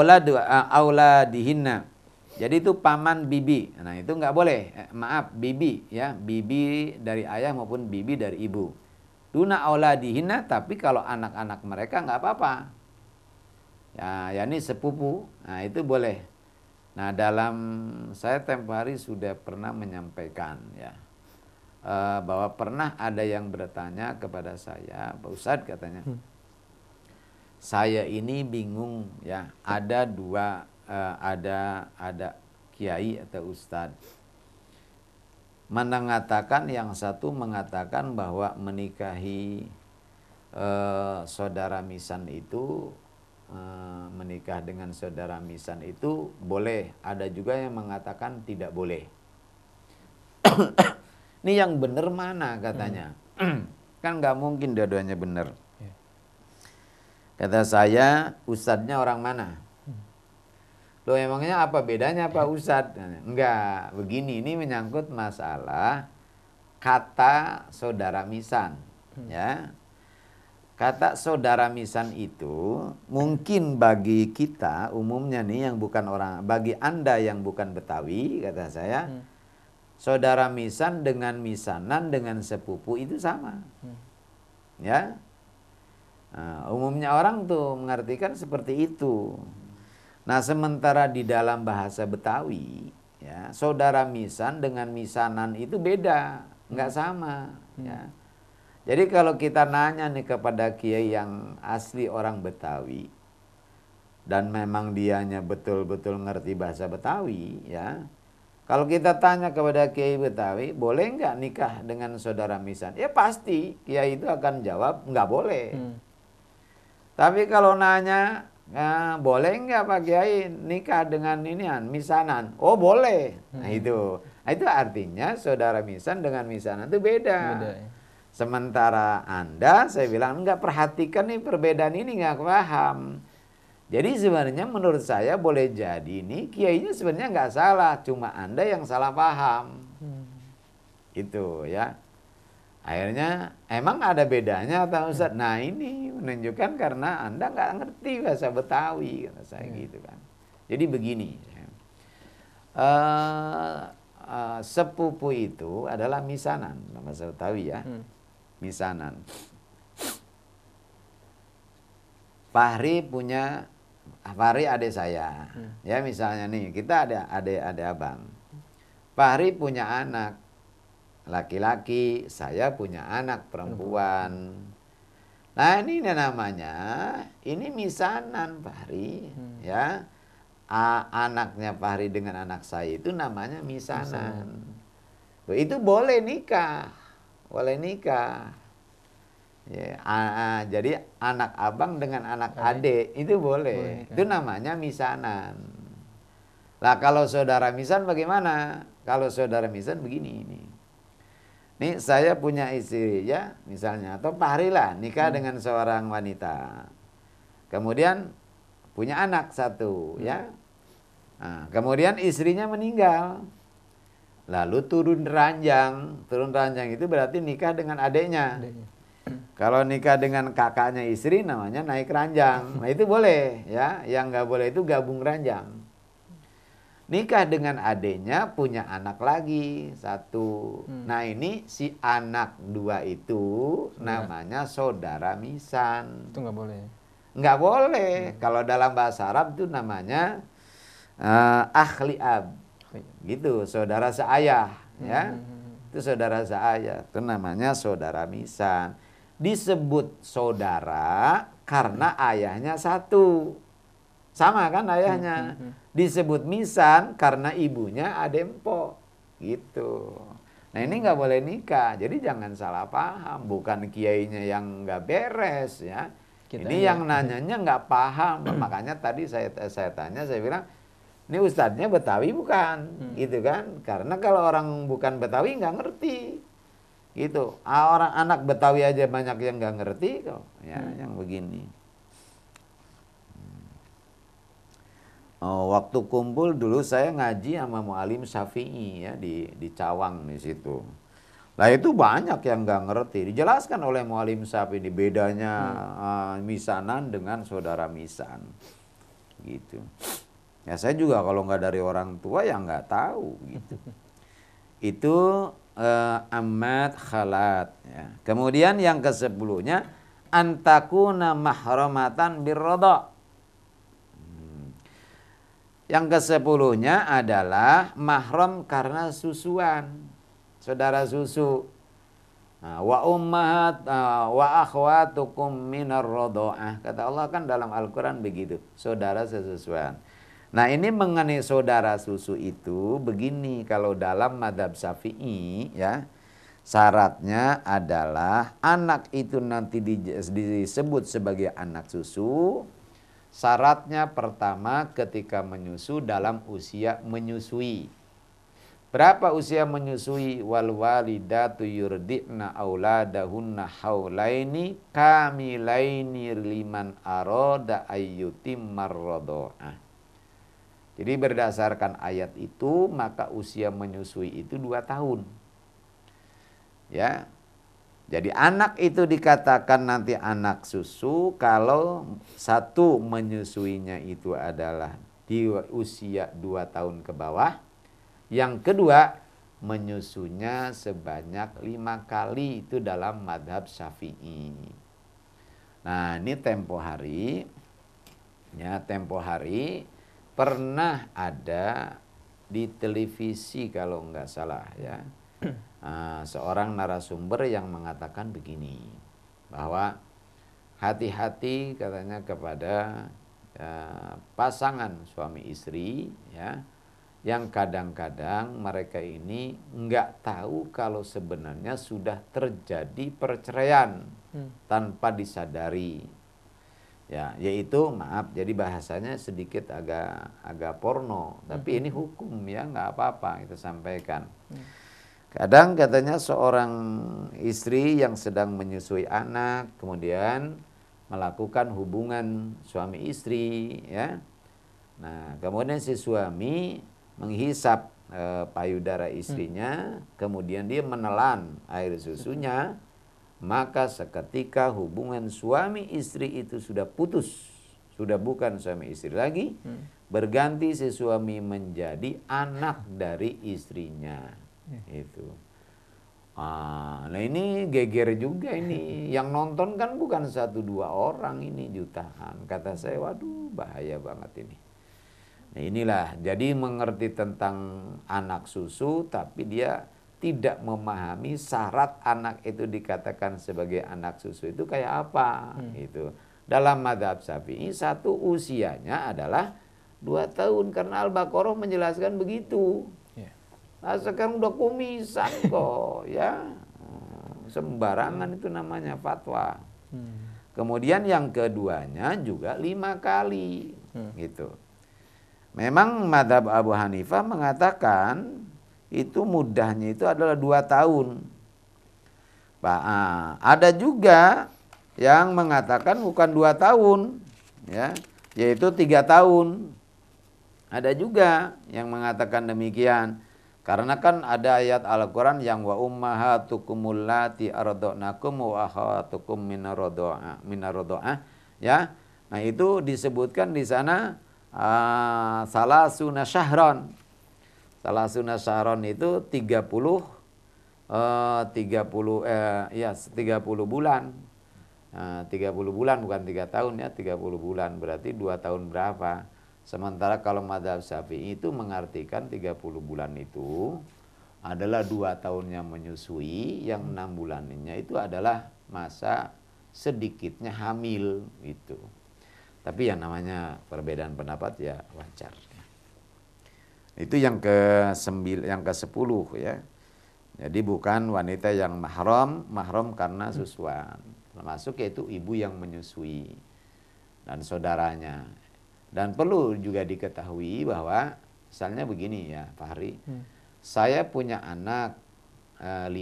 auladihinna. Jadi itu paman bibi. Nah, itu enggak boleh. Bibi ya, bibi dari ayah maupun bibi dari ibu. Duna auladihinna, tapi kalau anak-anak mereka enggak apa-apa. Ya ini sepupu. Nah, itu boleh. Nah, saya tempo hari sudah pernah menyampaikan ya, bahwa pernah ada yang bertanya kepada saya, Pak Ustadz katanya, saya ini bingung ya, ada kiai atau ustadz mengatakan, yang satu mengatakan bahwa menikahi saudara misan itu, menikah dengan saudara misan itu boleh, ada juga yang mengatakan tidak boleh. Ini yang benar mana katanya? Kan nggak mungkin dua-duanya benar. Kata saya, ustadznya orang mana? Loh, emangnya apa bedanya Pak Ustadz? Enggak, begini, ini menyangkut masalah kata saudara misan. Ya, kata saudara misan itu mungkin bagi kita umumnya nih yang bukan orang, bagi Anda yang bukan Betawi, kata saya, saudara misan dengan misanan dengan sepupu itu sama. Ya, nah, umumnya orang tuh mengartikan seperti itu. Nah, sementara di dalam bahasa Betawi, ya, saudara misan dengan misanan itu beda, nggak sama. Ya. Jadi kalau kita nanya nih kepada kiai yang asli orang Betawi, dan memang dianya betul-betul ngerti bahasa Betawi, ya, kalau kita tanya kepada kiai Betawi, boleh nggak nikah dengan saudara misan? Ya pasti kiai itu akan jawab nggak boleh. Tapi kalau nanya, boleh nggak Pak Kiai nikah dengan misanan? Oh boleh. Nah itu artinya saudara misan dengan misanan itu beda. Ya. Sementara Anda, saya bilang enggak, perhatikan nih perbedaan ini, nggak paham. Jadi sebenarnya menurut saya boleh jadi ini kiainya sebenarnya nggak salah, cuma Anda yang salah paham. Itu ya. Akhirnya emang ada bedanya atau Ustaz? Nah, ini menunjukkan karena Anda nggak ngerti bahasa Betawi, kata saya gitu kan. Jadi begini, sepupu itu adalah misanan, bahasa Betawi ya, misanan. Fahri adik saya, ya misalnya nih kita ada abang. Fahri punya anak laki-laki, saya punya anak perempuan. Nah, ini namanya, ini misanan Fahri, ya. Anaknya Fahri dengan anak saya itu namanya misanan. Itu boleh nikah, Ya, jadi anak abang dengan anak adik itu boleh. Itu namanya misanan. Lah kalau saudara misan bagaimana? Kalau saudara misan begini ini. Nih saya punya istri ya misalnya, atau Fahri lah nikah dengan seorang wanita. Kemudian punya anak satu ya. Nah, kemudian istrinya meninggal. Lalu turun ranjang itu berarti nikah dengan adiknya. Kalau nikah dengan kakaknya istri namanya naik ranjang. Nah itu boleh ya, yang nggak boleh itu gabung ranjang. Nikah dengan adiknya punya anak lagi satu. Nah ini si anak dua itu namanya saudara misan. Itu nggak boleh. Nggak boleh. Kalau dalam bahasa Arab itu namanya akhli ab. Gitu, saudara seayah. Ya. itu saudara saya, itu namanya saudara misan. Disebut saudara karena ayahnya satu. Sama kan ayahnya. Disebut misan karena ibunya adempo. Gitu. Nah ini nggak boleh nikah. Jadi jangan salah paham. Bukan kiainya yang nggak beres ya. Ini yang nanyanya nggak paham. Makanya tadi saya tanya, saya bilang, ini ustadznya Betawi bukan? Gitu kan. Karena kalau orang bukan Betawi nggak ngerti. Gitu. Orang anak Betawi aja banyak yang nggak ngerti kok. Ya, yang begini. Oh, waktu kumpul dulu saya ngaji sama Mu'alim Syafi'i ya di Cawang di situ. Nah itu banyak yang nggak ngerti. Dijelaskan oleh Mu'alim Syafi'i bedanya misanan dengan saudara misan. Gitu. Ya saya juga kalau nggak dari orang tua ya nggak tahu gitu. Itu amat khalat. Ya. Kemudian yang ke-10-nya antakuna mahramatan birroda. Yang ke-10-nya adalah mahram karena susuan. Saudara susu. Nah, wa ummahat wa akhwatukum minar radha'ah. Kata Allah kan dalam Al-Qur'an begitu, saudara sesusuan. Nah, ini mengenai saudara susu itu begini, kalau dalam mazhab Syafi'i ya, syaratnya adalah anak itu nanti disebut sebagai anak susu. Syaratnya pertama ketika menyusu dalam usia menyusui. Berapa usia menyusui? Wal walidatu yurdi'na auladahunna haulaini kamilaini liman arada ayyutimmar radha'ah. Jadi berdasarkan ayat itu maka usia menyusui itu 2 tahun. Ya. Jadi anak itu dikatakan nanti anak susu kalau satu menyusuinya itu adalah di usia 2 tahun ke bawah. Yang kedua, menyusunya sebanyak 5 kali, itu dalam madhab Syafi'i. Nah ini tempo hari pernah ada di televisi kalau nggak salah ya, seorang narasumber yang mengatakan begini, bahwa hati-hati katanya kepada pasangan suami istri ya, yang kadang-kadang mereka ini nggak tahu kalau sebenarnya sudah terjadi perceraian tanpa disadari. Ya, yaitu maaf, jadi bahasanya sedikit agak porno, tapi ini hukum ya, nggak apa-apa kita sampaikan. Kadang katanya seorang istri yang sedang menyusui anak, kemudian melakukan hubungan suami istri, ya. Nah, kemudian si suami menghisap payudara istrinya, kemudian dia menelan air susunya, maka seketika hubungan suami istri itu sudah putus, sudah bukan suami istri lagi, berganti si suami menjadi anak dari istrinya. Itu. Nah ini geger juga ini, yang nonton kan bukan 1-2 orang, ini jutaan. Kata saya, waduh bahaya banget ini. Nah inilah, jadi mengerti tentang anak susu tapi dia tidak memahami syarat anak itu dikatakan sebagai anak susu itu kayak apa. Itu. Dalam mazhab Syafi'i satu usianya adalah 2 tahun karena Al-Baqarah menjelaskan begitu. Nah sekarang udah kumisan kok ya. Sembarangan itu namanya fatwa. Kemudian yang keduanya juga 5 kali gitu. Memang mazhab Abu Hanifah mengatakan itu mudahnya itu adalah 2 tahun. Ada juga yang mengatakan bukan 2 tahun, ya, yaitu 3 tahun. Ada juga yang mengatakan demikian. Karena kan ada ayat Al-Quran yang wa ummahatukumul lati arda'nakum wa akhawatukum minar radha'ah, ya. Nah itu disebutkan di sana salasuna syahron. Salasuna syahron itu 30 bulan. 30 bulan bukan 3 tahun ya, 30 bulan berarti 2 tahun berapa? Sementara kalau mazhab Syafi'i itu mengartikan 30 bulan itu adalah 2 tahunnya menyusui, yang 6 bulannya itu adalah masa sedikitnya hamil itu. Tapi yang namanya perbedaan pendapat ya wajar. Itu yang ke-10 ya. Jadi bukan wanita yang mahram karena susuan. Termasuk yaitu ibu yang menyusui dan saudaranya. Dan perlu juga diketahui bahwa misalnya begini ya Fahri, saya punya anak 5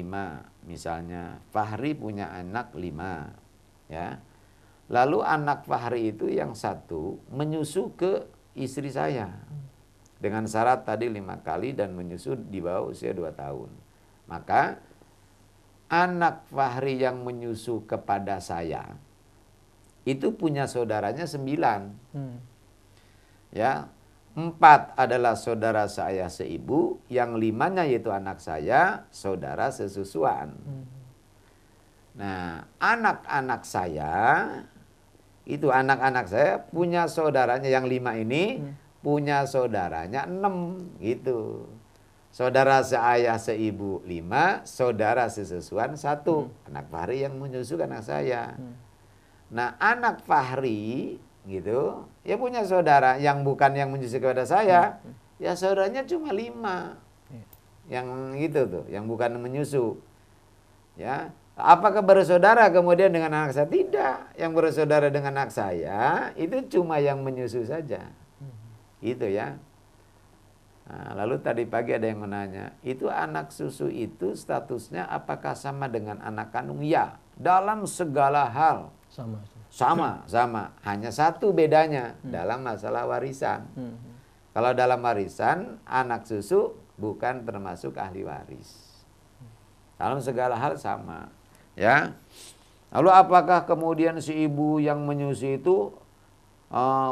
misalnya, Fahri punya anak 5 ya. Lalu anak Fahri itu yang 1 menyusu ke istri saya dengan syarat tadi 5 kali dan menyusu di bawah usia 2 tahun. Maka anak Fahri yang menyusu kepada saya itu punya saudaranya 9. Ya, 4 adalah saudara saya seibu, yang 5-nya yaitu anak saya saudara sesusuan. Nah, anak-anak saya itu punya saudaranya yang 5 ini punya saudaranya 6 gitu. Saudara seayah seibu 5, saudara sesusuan 1. Anak Fahri yang menyusu anak saya. Nah, anak Fahri gitu, ya punya saudara yang bukan yang menyusu kepada saya, ya saudaranya cuma 5. Yang gitu tuh, yang bukan menyusu. Ya, apakah bersaudara kemudian dengan anak saya? Tidak. Yang bersaudara dengan anak saya itu cuma yang menyusu saja. Gitu ya. Nah, lalu tadi pagi ada yang menanya, itu anak susu itu statusnya apakah sama dengan anak kandung? Ya, dalam segala hal. Sama. Hanya satu bedanya dalam masalah warisan. Kalau dalam warisan, anak susu bukan termasuk ahli waris. Dalam segala hal sama. Ya. Lalu apakah kemudian si ibu yang menyusui itu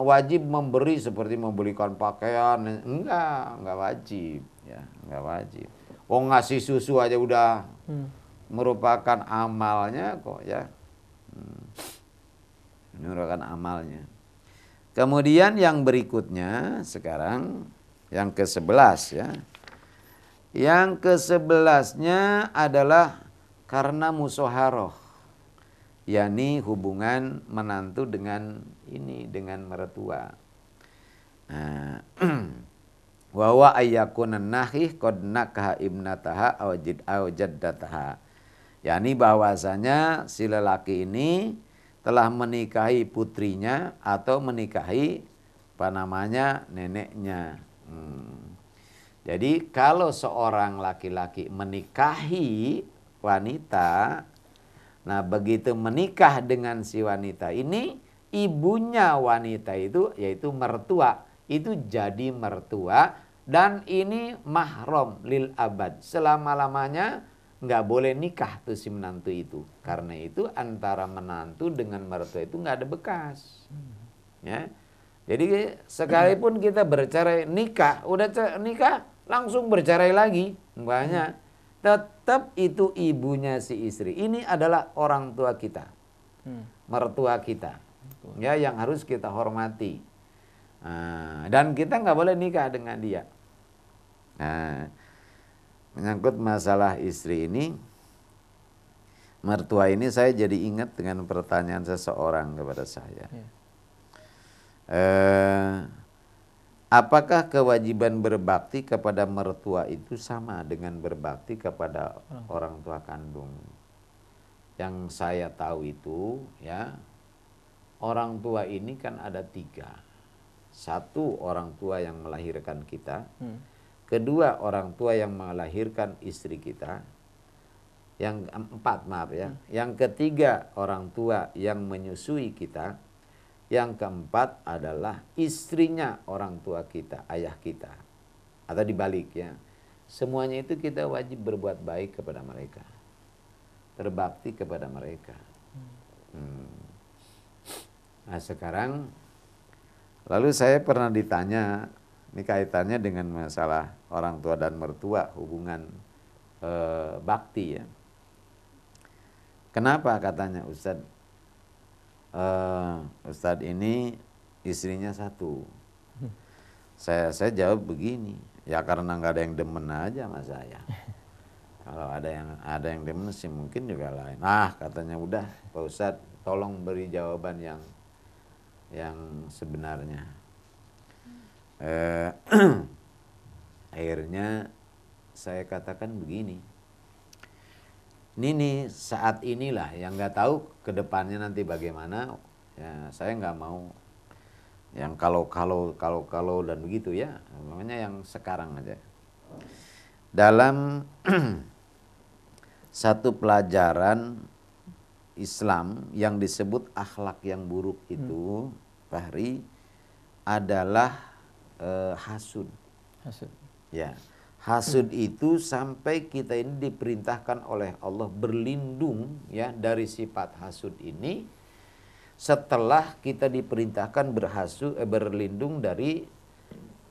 wajib memberi seperti membelikan pakaian? Enggak wajib ya, enggak wajib. Ngasih susu aja udah merupakan amalnya kok ya. Ini merupakan amalnya. Kemudian yang berikutnya sekarang yang ke-11 ya. Yang ke-11-nya adalah karena musyawarah, yakni hubungan menantu dengan mertua. Nah, wa huwa ayyakunan nahih qad nakaha ibnataha aw jaddataha. Yakni bahwasanya si lelaki ini telah menikahi putrinya atau menikahi neneknya. Jadi kalau seorang laki-laki menikahi wanita, nah begitu menikah dengan si wanita ini, ibunya wanita itu yaitu mertua, itu jadi mertua dan ini mahram lil abad. Selama-lamanya nggak boleh nikah tuh si menantu itu. Karena itu antara menantu dengan mertua itu nggak ada bekas. Ya. Jadi sekalipun kita bercerai nikah, udah nikah langsung bercerai lagi, banyak. Tetap itu ibunya si istri. Ini adalah orang tua kita, mertua kita, ya yang harus kita hormati. Dan kita nggak boleh nikah dengan dia. Nah, menyangkut masalah istri ini, mertua ini saya jadi ingat dengan pertanyaan seseorang kepada saya. Apakah kewajiban berbakti kepada mertua itu sama dengan berbakti kepada orang tua kandung? Yang saya tahu itu ya, orang tua ini kan ada 3. 1 orang tua yang melahirkan kita, 2 orang tua yang melahirkan istri kita, yang 4 maaf ya, yang ketiga orang tua yang menyusui kita, yang keempat adalah istrinya orang tua kita, ayah kita, atau dibalik ya. Semuanya itu kita wajib berbuat baik kepada mereka, berbakti kepada mereka. Nah sekarang, lalu saya pernah ditanya, ini kaitannya dengan masalah orang tua dan mertua, hubungan bakti ya. Kenapa katanya Ustadz? Ustadz ini istrinya 1. Saya jawab begini, ya karena nggak ada yang demen aja sama saya. Kalau ada yang demen sih mungkin juga lain. Ah, katanya udah Pak Ustadz tolong beri jawaban yang sebenarnya. Eh, Akhirnya saya katakan begini. Ini nih saat inilah yang nggak tahu ke depannya nanti bagaimana. Ya, saya nggak mau yang kalau dan begitu ya. Namanya yang sekarang aja. Dalam satu pelajaran Islam yang disebut akhlak yang buruk itu, Fahri, adalah hasud. Hasud. Ya, hasud itu sampai kita ini diperintahkan oleh Allah berlindung ya dari sifat hasud ini setelah kita diperintahkan berlindung dari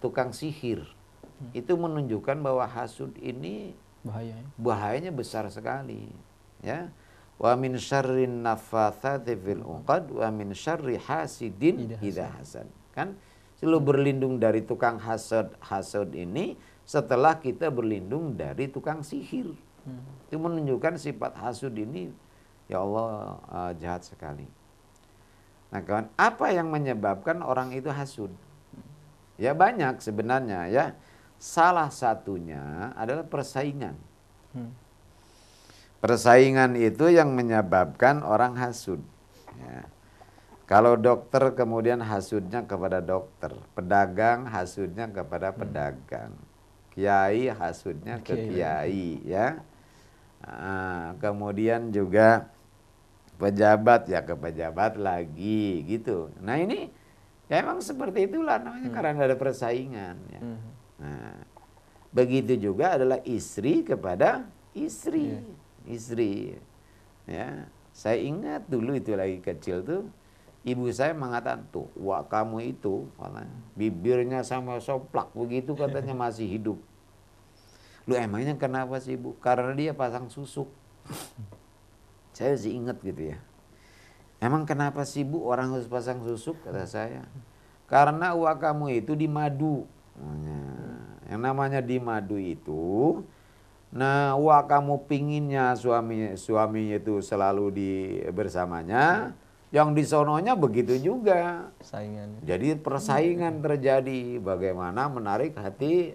tukang sihir. Itu menunjukkan bahwa hasud ini bahayanya besar sekali, ya. Wa min syarrin naffatsati fil 'uqad wa min syarri hasidin idza hasad. Kan selalu berlindung dari tukang hasad ini setelah kita berlindung dari tukang sihir. Itu menunjukkan sifat hasud ini ya Allah jahat sekali. Nah, kawan, apa yang menyebabkan orang itu hasud? Ya banyak sebenarnya ya. Salah satunya adalah persaingan. Persaingan itu yang menyebabkan orang hasud. Ya. Kalau dokter kemudian hasudnya kepada dokter, pedagang hasudnya kepada pedagang, kiai hasudnya ke kiai, ya. Kemudian juga pejabat ya ke pejabat lagi, gitu. Nah ini ya emang seperti itulah namanya karena ada persaingan. Ya. Nah, begitu juga adalah istri kepada istri. Istri, ya, saya ingat dulu itu lagi kecil tuh, ibu saya mengatakan tuh, wah kamu itu, katanya, bibirnya sama soplak begitu katanya masih hidup. Lu emangnya kenapa sih ibu? Karena dia pasang susuk. Saya sih ingat gitu ya. Emang kenapa sih bu orang harus pasang susuk kata saya? Karena wah kamu itu dimadu. Yang namanya dimadu itu. Nah, wah kamu pinginnya suaminya itu selalu bersamanya, yang di sononya begitu juga. Saingan. Jadi persaingan terjadi, bagaimana menarik hati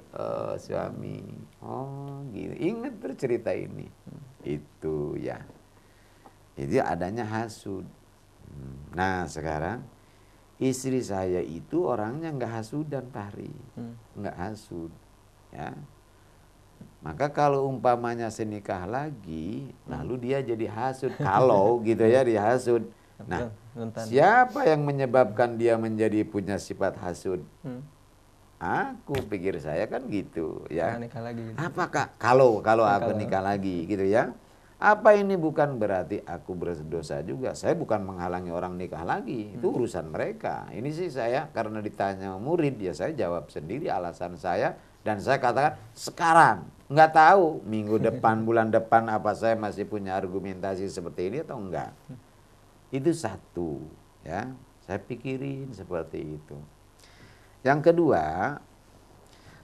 suami. Oh, gitu. Ingat cerita ini. Itu ya. Jadi adanya hasud. Nah, sekarang istri saya itu orangnya nggak hasudan, Fahri. Nggak hasud, ya. Maka kalau umpamanya senikah lagi, lalu dia jadi hasud. Kalau gitu ya dihasud. Nah, siapa yang menyebabkan dia menjadi punya sifat hasud? Aku pikir saya kan gitu, ya. Nikah lagi, gitu. Apakah kalau aku nikah lagi, gitu ya? Apa ini bukan berarti aku berdosa juga? Saya bukan menghalangi orang nikah lagi, itu urusan mereka. Ini sih saya karena ditanya murid, ya saya jawab sendiri alasan saya. Dan saya katakan sekarang, nggak tahu minggu depan, bulan depan apa saya masih punya argumentasi seperti ini atau enggak. Itu satu, ya. Saya pikirin seperti itu. Yang kedua,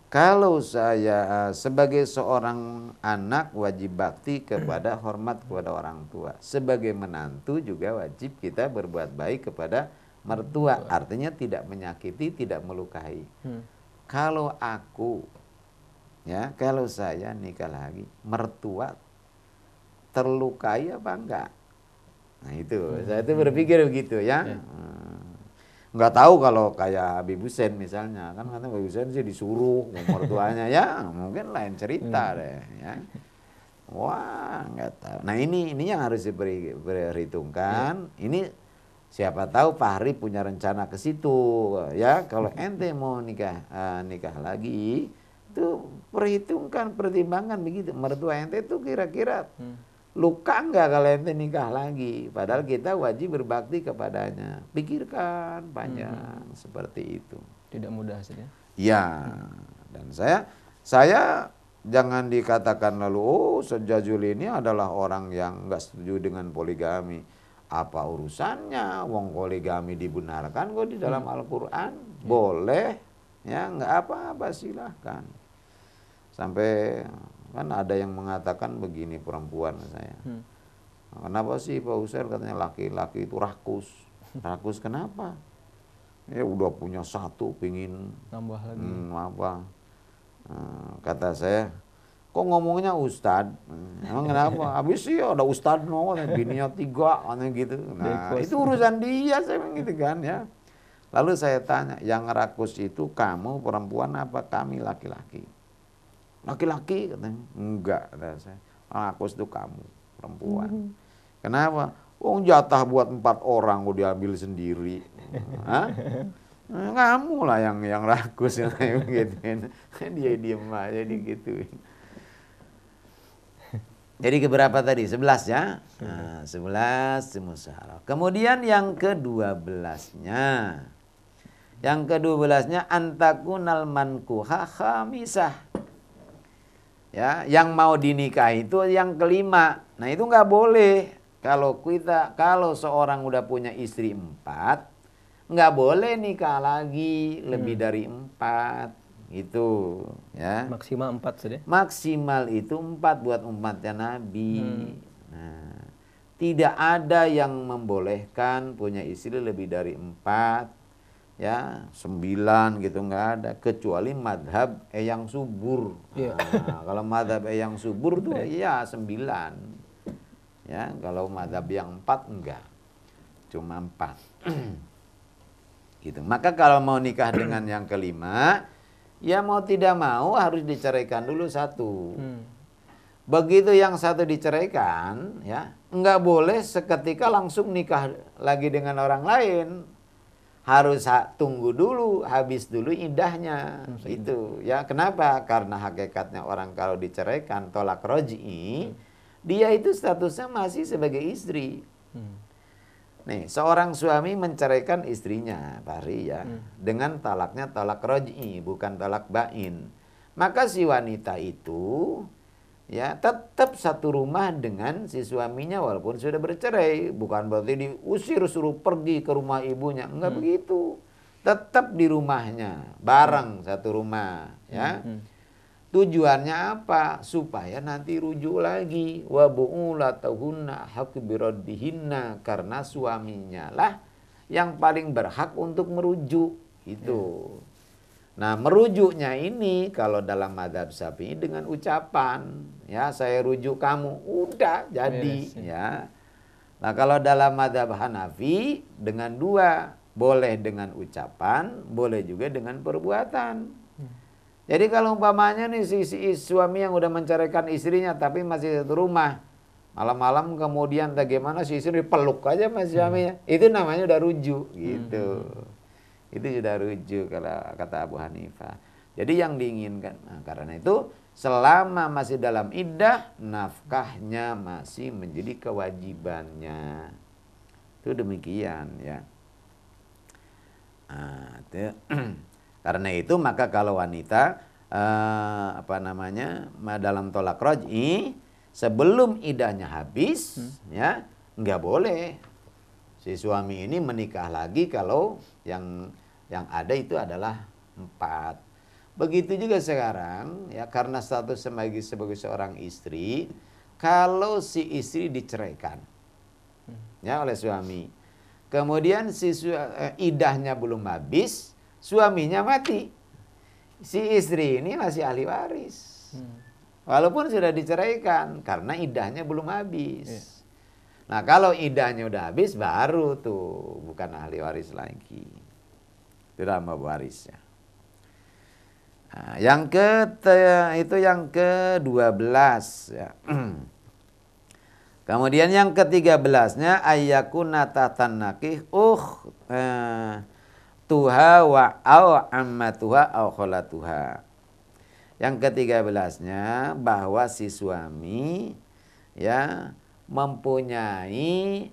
kalau saya sebagai seorang anak wajib bakti kepada hormat kepada orang tua. Sebagai menantu juga wajib kita berbuat baik kepada mertua. Artinya tidak menyakiti, tidak melukai. Kalau aku, ya, kalau saya nikah lagi, mertua terlukai apa enggak? Nah itu, saya itu berpikir begitu ya. Nggak tahu kalau kayak Habib Hussein misalnya, kan katanya Habib Hussein sih disuruh mertuanya, ya mungkin lain cerita deh, ya. Wah, nggak tahu. Nah ini yang harus diperhitungkan. Ini siapa tahu Fahri punya rencana ke situ, ya. Kalau ente mau nikah lagi, itu pertimbangkan begitu. Mertua ente itu kira-kira luka nggak kalau ente nikah lagi? Padahal kita wajib berbakti kepadanya. Pikirkan panjang seperti itu. Tidak mudah sih ya. Ya, dan saya jangan dikatakan lalu Sejazul ini adalah orang yang nggak setuju dengan poligami. Apa urusannya? Wong poligami dibenarkan kok di dalam Al-Quran. Boleh, ya nggak apa-apa silahkan. Sampai Kan ada yang mengatakan begini perempuan saya. Kenapa sih Pak Ustadz katanya laki-laki itu rakus? Rakus kenapa? Ya udah punya satu, pingin Nambah lagi. apa? Kata saya, kok ngomongnya Ustadz? Emang kenapa? Habis sih ada Ustadz bininya 3, aneh gitu. Nah itu urusan dia, saya bilang gitu kan ya. Lalu saya tanya, yang rakus itu kamu perempuan apa kami laki-laki? Laki-laki katanya. Enggak, kata saya. Rakus itu kamu perempuan. Kenapa? Jatah buat 4 orang kok diambil sendiri. Hah? Kamu lah yang rakus yang kayak begituin. Dia diem aja digituin. Jadi keberapa tadi? 11 ya? Nah, 11 musyawarah. Kemudian yang ke-12-nya. Yang ke-12-nya antakunal mankuha khamisah. Ya, yang mau dinikah itu yang kelima. Nah, itu nggak boleh. Kalau seorang udah punya istri 4, nggak boleh nikah lagi lebih dari 4, gitu ya. Maksimal 4 saja. Maksimal itu 4 buat umatnya Nabi. Nah, tidak ada yang membolehkan punya istri lebih dari 4, ya 9 gitu, nggak ada, kecuali madhab Eyang Subur. Nah, kalau madhab Eyang Subur tuh ya 9. Ya, kalau madhab yang 4 enggak, cuma 4. Gitu. Maka kalau mau nikah dengan yang kelima, ya mau tidak mau harus diceraikan dulu 1. Begitu yang 1 diceraikan, ya enggak boleh seketika langsung nikah lagi dengan orang lain. Harus tunggu dulu, habis dulu iddahnya. Itu ya. Kenapa? Karena hakikatnya orang kalau diceraikan tolak roj'i, dia itu statusnya masih sebagai istri. Nih, seorang suami menceraikan istrinya, Pak Ri, ya, dengan talaknya talak roj'i, bukan talak bain. Maka si wanita itu ya tetap satu rumah dengan si suaminya walaupun sudah bercerai. Bukan berarti diusir suruh pergi ke rumah ibunya, enggak begitu. Tetap di rumahnya, bareng satu rumah, ya. Tujuannya apa? Supaya nanti rujuk lagi. Wa bu'ulatuhunna haqqu biraddihinna, karena suaminya lah yang paling berhak untuk merujuk. Itu. Nah, merujuknya ini kalau dalam madzhab Syafi'i dengan ucapan, ya saya rujuk kamu, udah jadi, ya. Nah, kalau dalam madzhab Hanafi dengan 2, boleh dengan ucapan, boleh juga dengan perbuatan. Jadi kalau umpamanya nih si suami yang udah menceraikan istrinya tapi masih satu rumah, malam-malam kemudian bagaimana si istri peluk aja sama suaminya, itu namanya udah rujuk gitu. Itu sudah rujuk kalau kata Abu Hanifah. Jadi yang diinginkan, nah, karena itu selama masih dalam iddah, nafkahnya masih menjadi kewajibannya. Itu demikian ya. Nah, itu. Karena itu maka kalau wanita dalam tolak roj'i sebelum iddahnya habis, ya nggak boleh si suami ini menikah lagi kalau yang ada itu adalah 4. Begitu juga sekarang, ya, karena status sebagai seorang istri, kalau si istri diceraikan, ya, oleh suami, kemudian si iddahnya belum habis, suaminya mati, si istri ini masih ahli waris, walaupun sudah diceraikan karena iddahnya belum habis. Nah, kalau iddahnya udah habis, baru tuh bukan ahli waris lagi, tidak mau waris ya. Nah, itu yang ke-12 ya. Kemudian yang ke-13-nya ayyakuna tatan nakih tuha wa au ammatuha au kholatuha. Yang ke-13-nya bahwa si suami ya mempunyai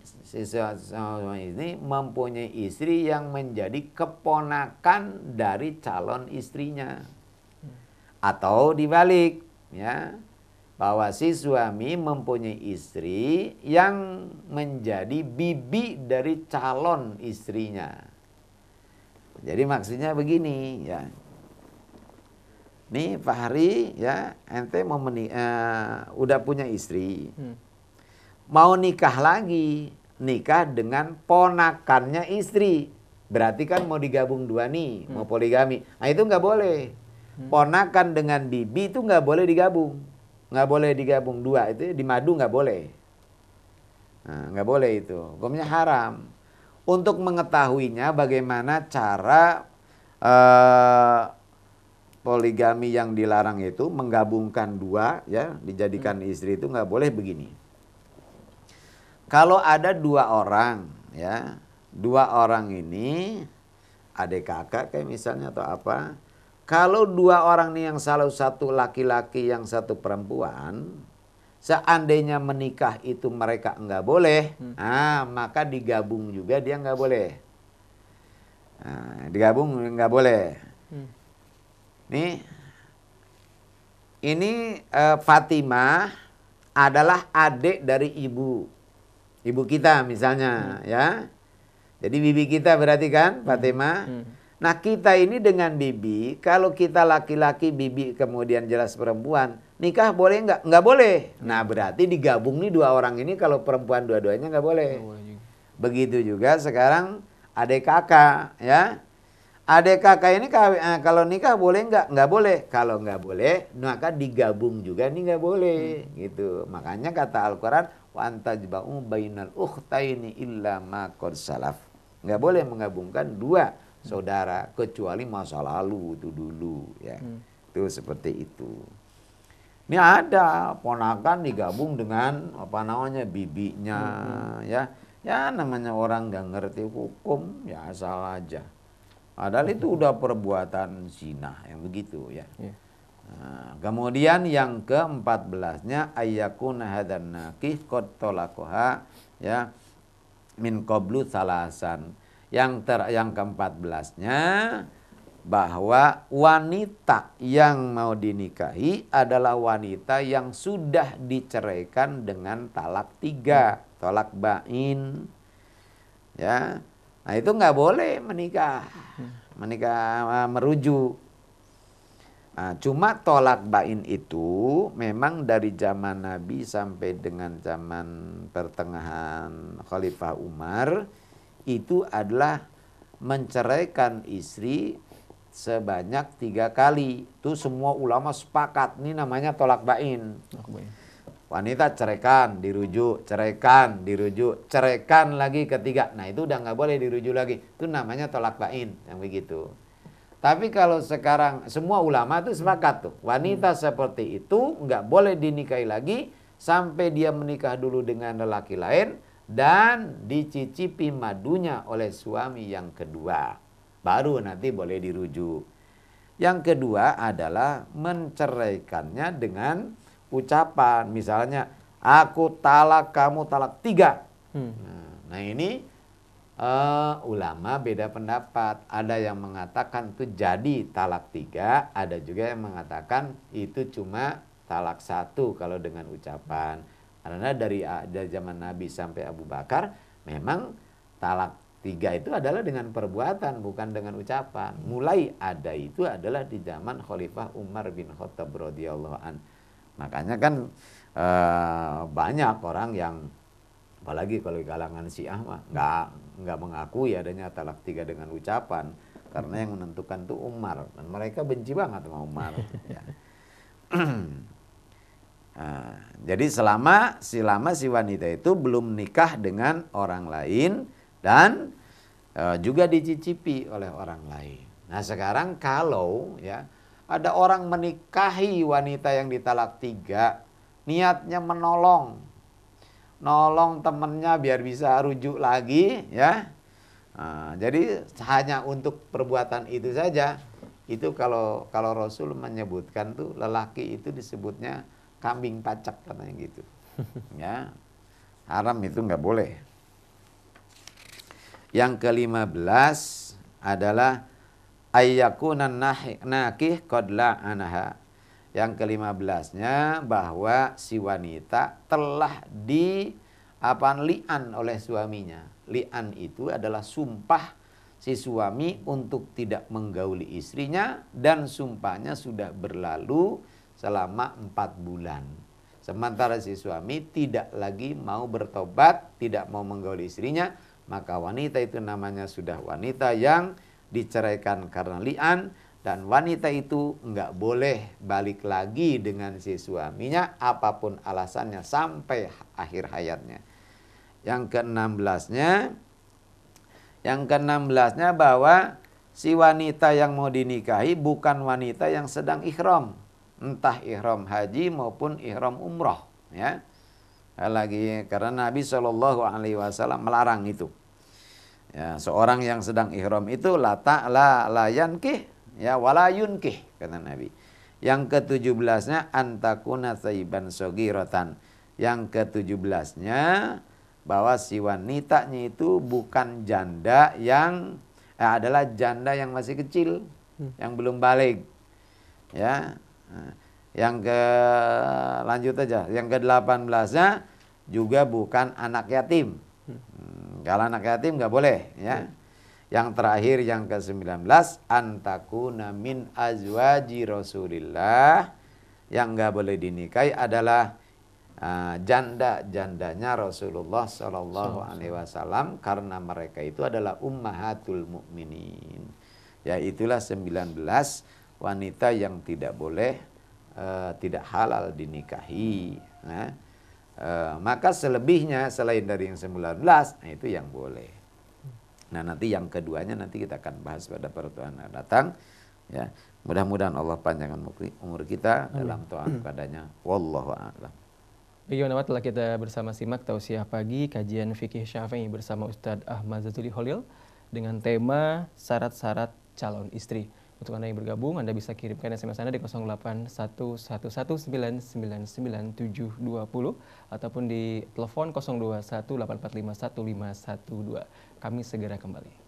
istri yang menjadi keponakan dari calon istrinya. Atau dibalik, ya, bahwa si suami mempunyai istri yang menjadi bibi dari calon istrinya. Jadi maksudnya begini, ya. nih Fahri ya, ente mau udah punya istri, mau nikah lagi, nikah dengan ponakannya istri, berarti kan mau digabung dua nih, mau poligami. Nah itu nggak boleh. Ponakan dengan bibi itu nggak boleh digabung, nggak boleh digabung dua, itu di madu nggak boleh. Nah, nggak boleh itu, hukumnya haram. Untuk mengetahuinya bagaimana cara poligami yang dilarang itu menggabungkan dua ya, dijadikan istri itu nggak boleh begini. Kalau ada dua orang ya, dua orang ini adik kakak kayak misalnya atau apa, kalau dua orang ini yang salah satu laki-laki yang satu perempuan, seandainya menikah itu mereka nggak boleh, maka digabung juga dia nggak boleh. Nah, digabung nggak boleh. Nih, ini Fatimah adalah adik dari ibu kita misalnya ya. Jadi bibi kita berarti kan Fatimah. Nah kita ini dengan bibi, kalau kita laki-laki bibi kemudian jelas perempuan, nikah boleh nggak? Nggak boleh. Nah berarti digabung nih dua orang ini, kalau perempuan dua-duanya nggak boleh. Begitu juga sekarang adik kakak ya. Adik kakak ini kalau nikah boleh nggak? Nggak boleh. Kalau nggak boleh, maka digabung juga nih nggak boleh. Gitu. Makanya kata Al-Quran, wa antajba'u bainal ukhtaini illa ma qad salaf. Nggak boleh menggabungkan dua saudara kecuali masa lalu itu dulu ya. Itu seperti itu. Ini ada ponakan digabung dengan apa namanya bibinya ya. Ya namanya orang nggak ngerti hukum ya asal aja. Padahal itu udah perbuatan zina yang begitu ya. Nah, kemudian yang ke-14-nya ayyakuna hadan nakih qad talaqaha ya min qablu salasan. Yang ke-14-nya bahwa wanita yang mau dinikahi adalah wanita yang sudah diceraikan dengan talak 3, talak bain. Ya. Nah itu nggak boleh menikah merujuk. Nah, cuma tolak bain itu memang dari zaman Nabi sampai dengan zaman pertengahan Khalifah Umar itu adalah menceraikan istri sebanyak 3 kali. Itu semua ulama sepakat, ini namanya tolak bain. Wanita ceraikan, dirujuk, ceraikan, dirujuk, ceraikan lagi ketiga. Nah itu udah nggak boleh dirujuk lagi. Itu namanya tolak bain, yang begitu. Tapi kalau sekarang semua ulama itu sepakat tuh. Wanita seperti itu nggak boleh dinikahi lagi sampai dia menikah dulu dengan lelaki lain dan dicicipi madunya oleh suami yang kedua. Baru nanti boleh dirujuk. Yang kedua adalah menceraikannya dengan ucapan, misalnya aku talak kamu talak 3. Nah ini ulama beda pendapat. Ada yang mengatakan itu jadi talak 3, ada juga yang mengatakan itu cuma talak 1 kalau dengan ucapan. Karena dari zaman Nabi sampai Abu Bakar memang talak 3 itu adalah dengan perbuatan bukan dengan ucapan. Mulai ada itu adalah di zaman Khalifah Umar bin Khattab radhiyallahu an. Makanya kan banyak orang yang apalagi kalau di kalangan Syiah mah nggak mengakui adanya talak 3 dengan ucapan, karena yang menentukan itu Umar dan mereka benci banget sama Umar. Ya. Jadi selama si wanita itu belum nikah dengan orang lain dan juga dicicipi oleh orang lain. Nah sekarang kalau ya ada orang menikahi wanita yang ditalak 3, niatnya menolong temennya biar bisa rujuk lagi ya. Jadi hanya untuk perbuatan itu saja. Itu kalau Rasul menyebutkan tuh lelaki itu disebutnya kambing pacak katanya gitu. Ya. Haram itu nggak boleh. Yang ke-15 adalah ayyakunan nakih qad la'anaha. Yang ke-15-nya bahwa si wanita telah li'an oleh suaminya. Li'an itu adalah sumpah si suami untuk tidak menggauli istrinya dan sumpahnya sudah berlalu selama 4 bulan. Sementara si suami tidak lagi mau bertobat, tidak mau menggauli istrinya, maka wanita itu namanya sudah wanita yang diceraikan karena li'an, dan wanita itu enggak boleh balik lagi dengan si suaminya apapun alasannya sampai akhir hayatnya. Yang ke-16-nya bahwa si wanita yang mau dinikahi bukan wanita yang sedang ihram, entah ihram haji maupun ihram umroh, ya. Lagi karena Nabi SAW melarang itu. Ya, seorang yang sedang ihram itu la yankih, ya, wala yunkih, kata Nabi. Yang ke-17-nya antakuna thayyiban shogiratan. Yang ke-17-nya bahwa si wanitanya itu bukan janda yang adalah janda yang masih kecil, yang belum balik. Ya. Yang lanjut aja. Yang ke-18-nya juga bukan anak yatim. Kalau anak yatim nggak boleh, ya. Yang terakhir yang ke-19 antakuna min azwaji Rasulillah, yang nggak boleh dinikahi adalah janda-jandanya Rasulullah Sallallahu Alaihi Wasallam, karena mereka itu adalah ummahatul mukminin. Ya, itulah 19 wanita yang tidak boleh, tidak halal dinikahi. Nah, maka selebihnya selain dari yang 19, nah itu yang boleh. Nah, nanti yang keduanya nanti kita akan bahas pada pertemuan yang datang. Ya, mudah-mudahan Allah panjangkan umur kita dalam taat padanya. Wallahu a'lam. Bagaimana telah kita bersama simak tausiah pagi kajian fikih Syafi'i bersama Ustadz Ahmad Zatuliq Holil dengan tema syarat-syarat calon istri. Untuk Anda yang bergabung, Anda bisa kirimkan SMS Anda di 081119999720 ataupun di telepon 0218451512. Kami segera kembali.